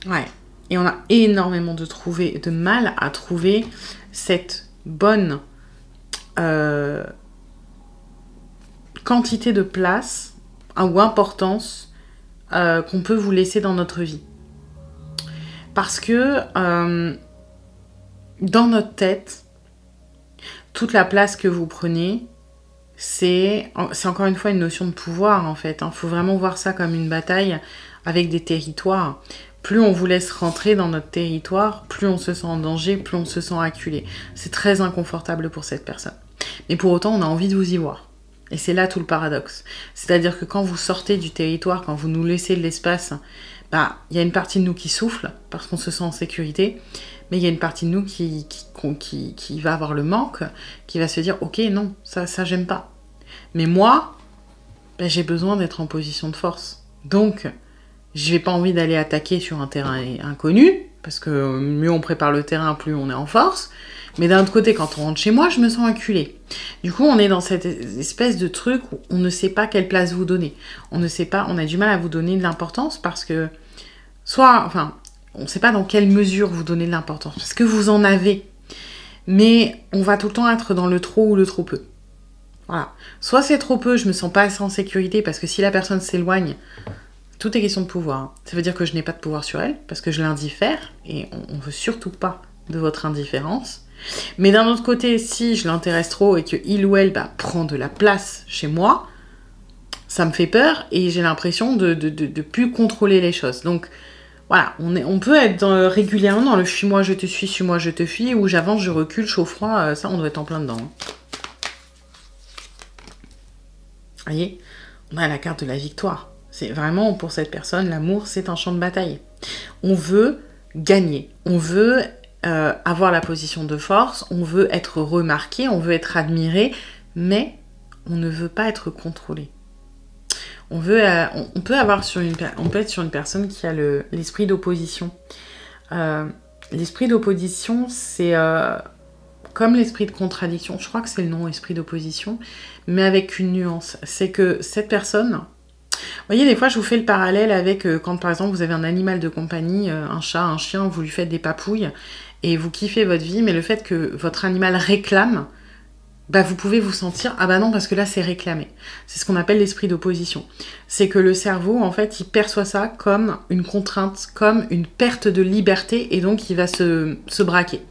Ouais. Et on a énormément de mal à trouver cette bonne quantité de place ou importance qu'on peut vous laisser dans notre vie. Parce que dans notre tête, toute la place que vous prenez, c'est encore une fois une notion de pouvoir en fait. Faut vraiment voir ça comme une bataille avec des territoires. Plus on vous laisse rentrer dans notre territoire, plus on se sent en danger, plus on se sent acculé. C'est très inconfortable pour cette personne. Mais pour autant, on a envie de vous y voir. Et c'est là tout le paradoxe. C'est-à-dire que quand vous sortez du territoire, quand vous nous laissez de l'espace, y a une partie de nous qui souffle, parce qu'on se sent en sécurité. mais il y a une partie de nous qui va avoir le manque, qui va se dire « Ok, non, ça j'aime pas. » Mais moi, ben, j'ai besoin d'être en position de force. Donc, je n'ai pas envie d'aller attaquer sur un terrain inconnu, parce que mieux on prépare le terrain, plus on est en force. Mais d'un autre côté, quand on rentre chez moi, je me sens acculée. Du coup, on est dans cette espèce de truc où on ne sait pas quelle place vous donner. On ne sait pas, on a du mal à vous donner de l'importance parce que, on ne sait pas dans quelle mesure vous donnez de l'importance. Parce que vous en avez. Mais on va tout le temps être dans le trop ou le trop peu. Voilà. Soit c'est trop peu, je me sens pas assez en sécurité parce que si la personne s'éloigne, tout est question de pouvoir. Ça veut dire que je n'ai pas de pouvoir sur elle parce que je l'indiffère et on veut surtout pas de votre indifférence. Mais d'un autre côté, si je l'intéresse trop et que il ou elle prend de la place chez moi, ça me fait peur et j'ai l'impression de plus contrôler les choses. Donc voilà, on peut être régulièrement dans le suis-moi, je te suis, suis-moi, je te fuis, où j'avance, je recule, chaud-froid, ça on doit être en plein dedans. Vous voyez, on a la carte de la victoire. C'est vraiment, pour cette personne, l'amour, c'est un champ de bataille. On veut gagner, on veut avoir la position de force, on veut être remarqué, on veut être admiré, mais on ne veut pas être contrôlé. On peut être sur une personne qui a l'esprit d'opposition. L'esprit d'opposition, c'est comme l'esprit de contradiction. Je crois que c'est le nom, esprit d'opposition, mais avec une nuance. C'est que cette personne... Vous voyez, des fois, je vous fais le parallèle avec quand, par exemple, vous avez un animal de compagnie, un chat, un chien, vous lui faites des papouilles, et vous kiffez votre vie, mais le fait que votre animal réclame, vous pouvez vous sentir, ah bah non, parce que là, c'est réclamé. C'est ce qu'on appelle l'esprit d'opposition. C'est que le cerveau, en fait, il perçoit ça comme une contrainte, comme une perte de liberté, et donc il va se braquer.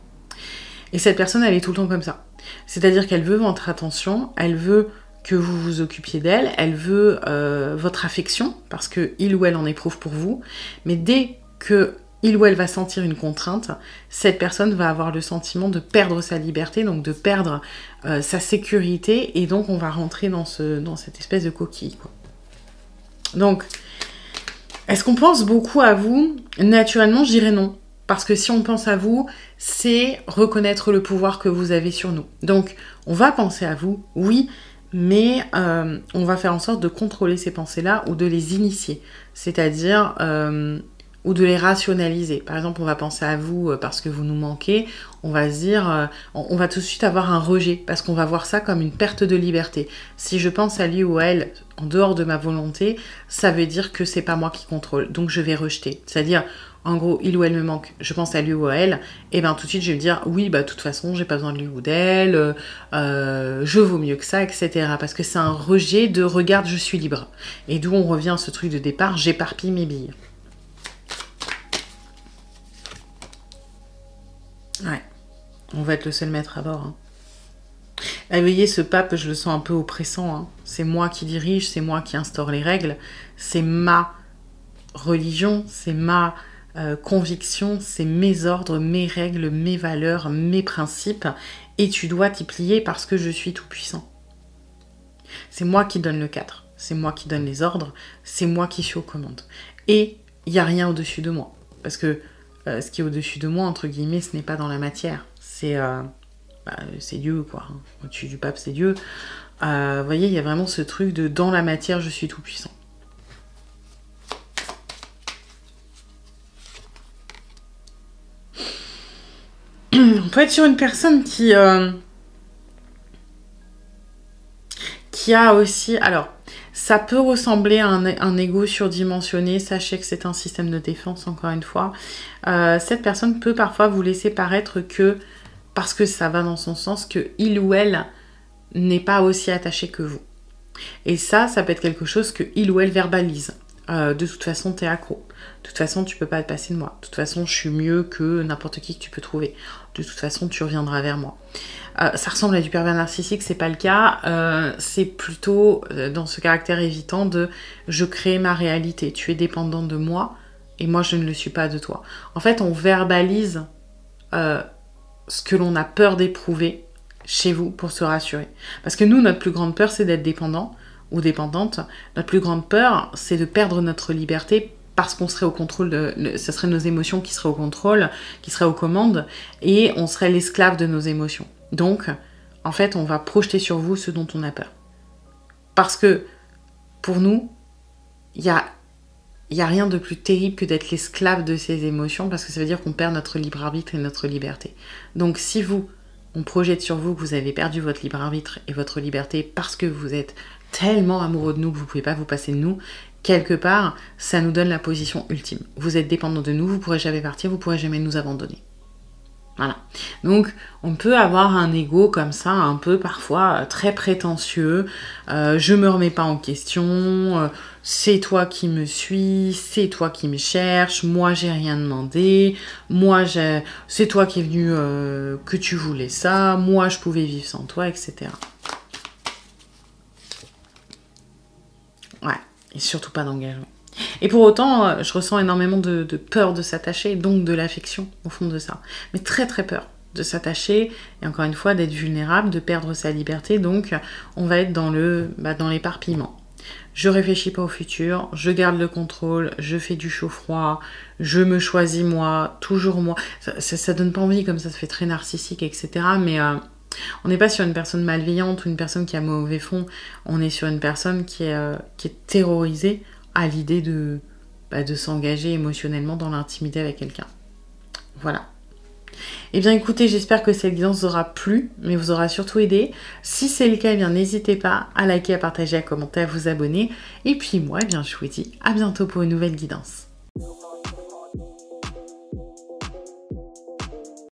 Et cette personne, elle est tout le temps comme ça. C'est-à-dire qu'elle veut votre attention, elle veut que vous vous occupiez d'elle, elle veut votre affection, parce que il ou elle en éprouve pour vous, mais dès que il ou elle va sentir une contrainte, cette personne va avoir le sentiment de perdre sa liberté, donc de perdre sa sécurité, et donc on va rentrer dans cette espèce de coquille, quoi. Donc, est-ce qu'on pense beaucoup à vous? Naturellement, je dirais non. Parce que si on pense à vous, c'est reconnaître le pouvoir que vous avez sur nous. Donc, on va penser à vous, oui, mais on va faire en sorte de contrôler ces pensées-là ou de les initier. C'est-à-dire... ou de les rationaliser. Par exemple, on va penser à vous parce que vous nous manquez, on va se dire, on va tout de suite avoir un rejet, parce qu'on va voir ça comme une perte de liberté. Si je pense à lui ou à elle en dehors de ma volonté, ça veut dire que c'est pas moi qui contrôle, donc je vais rejeter. C'est-à-dire, en gros, il ou elle me manque, je pense à lui ou à elle, et bien tout de suite je vais me dire, oui, de toute façon, j'ai pas besoin de lui ou d'elle, je vaux mieux que ça, etc. Parce que c'est un rejet de, regarde, je suis libre. Et d'où on revient à ce truc de départ, j'éparpille mes billes. Ouais, on va être le seul maître à bord. Hein. Vous voyez, ce pape, je le sens un peu oppressant. Hein. C'est moi qui dirige, c'est moi qui instaure les règles. C'est ma religion, c'est ma conviction, c'est mes ordres, mes règles, mes valeurs, mes principes. Et tu dois t'y plier parce que je suis tout puissant. C'est moi qui donne le cadre, c'est moi qui donne les ordres, c'est moi qui suis aux commandes. Et il n'y a rien au-dessus de moi. Parce que ce qui est au-dessus de moi, entre guillemets, ce n'est pas dans la matière. C'est Dieu, quoi. Au-dessus du pape, c'est Dieu. Vous voyez, il y a vraiment ce truc de dans la matière, je suis tout puissant. On peut être sur une personne qui a aussi... Alors, ça peut ressembler à un ego surdimensionné. Sachez que c'est un système de défense, encore une fois. Cette personne peut parfois vous laisser paraître que, parce que ça va dans son sens, que il ou elle n'est pas aussi attaché que vous. Et ça peut être quelque chose que il ou elle verbalise. De toute façon, t'es accro. De toute façon, tu peux pas te passer de moi. De toute façon, je suis mieux que n'importe qui que tu peux trouver. De toute façon, tu reviendras vers moi. Ça ressemble à du pervers narcissique, c'est pas le cas. C'est plutôt dans ce caractère évitant de « je crée ma réalité, tu es dépendant de moi et moi je ne le suis pas de toi ». En fait, on verbalise ce que l'on a peur d'éprouver chez vous pour se rassurer. Parce que nous, notre plus grande peur, c'est d'être dépendant ou dépendante. Notre plus grande peur, c'est de perdre notre liberté parce qu'on serait au contrôle ce serait nos émotions qui seraient au contrôle, qui seraient aux commandes, et on serait l'esclave de nos émotions. Donc, en fait, on va projeter sur vous ce dont on a peur. Parce que, pour nous, il y a rien de plus terrible que d'être l'esclave de ses émotions, parce que ça veut dire qu'on perd notre libre arbitre et notre liberté. Donc, si on projette sur vous que vous avez perdu votre libre arbitre et votre liberté parce que vous êtes tellement amoureux de nous que vous ne pouvez pas vous passer de nous, quelque part, ça nous donne la position ultime. Vous êtes dépendant de nous, vous ne pourrez jamais partir, vous ne pourrez jamais nous abandonner. Voilà. Donc, on peut avoir un ego comme ça, un peu parfois très prétentieux. Je me remets pas en question. C'est toi qui me suis. C'est toi qui me cherches. Moi, j'ai rien demandé. C'est toi qui es venu que tu voulais ça. Moi, je pouvais vivre sans toi, etc. Ouais. Et surtout pas d'engagement. Et pour autant, je ressens énormément de peur de s'attacher, donc de l'affection au fond de ça. Mais très très peur de s'attacher, et encore une fois d'être vulnérable, de perdre sa liberté, donc on va être dans l'éparpillement. Je réfléchis pas au futur, je garde le contrôle, je fais du chaud-froid, je me choisis moi, toujours moi. Ça donne pas envie, comme ça fait très narcissique, etc. Mais on n'est pas sur une personne malveillante ou une personne qui a mauvais fond, on est sur une personne qui est terrorisée à l'idée de s'engager émotionnellement dans l'intimité avec quelqu'un. Voilà. Eh bien écoutez, j'espère que cette guidance vous aura plu, mais vous aura surtout aidé. Si c'est le cas, eh bien n'hésitez pas à liker, à partager, à commenter, à vous abonner. Et puis moi, eh bien je vous dis à bientôt pour une nouvelle guidance.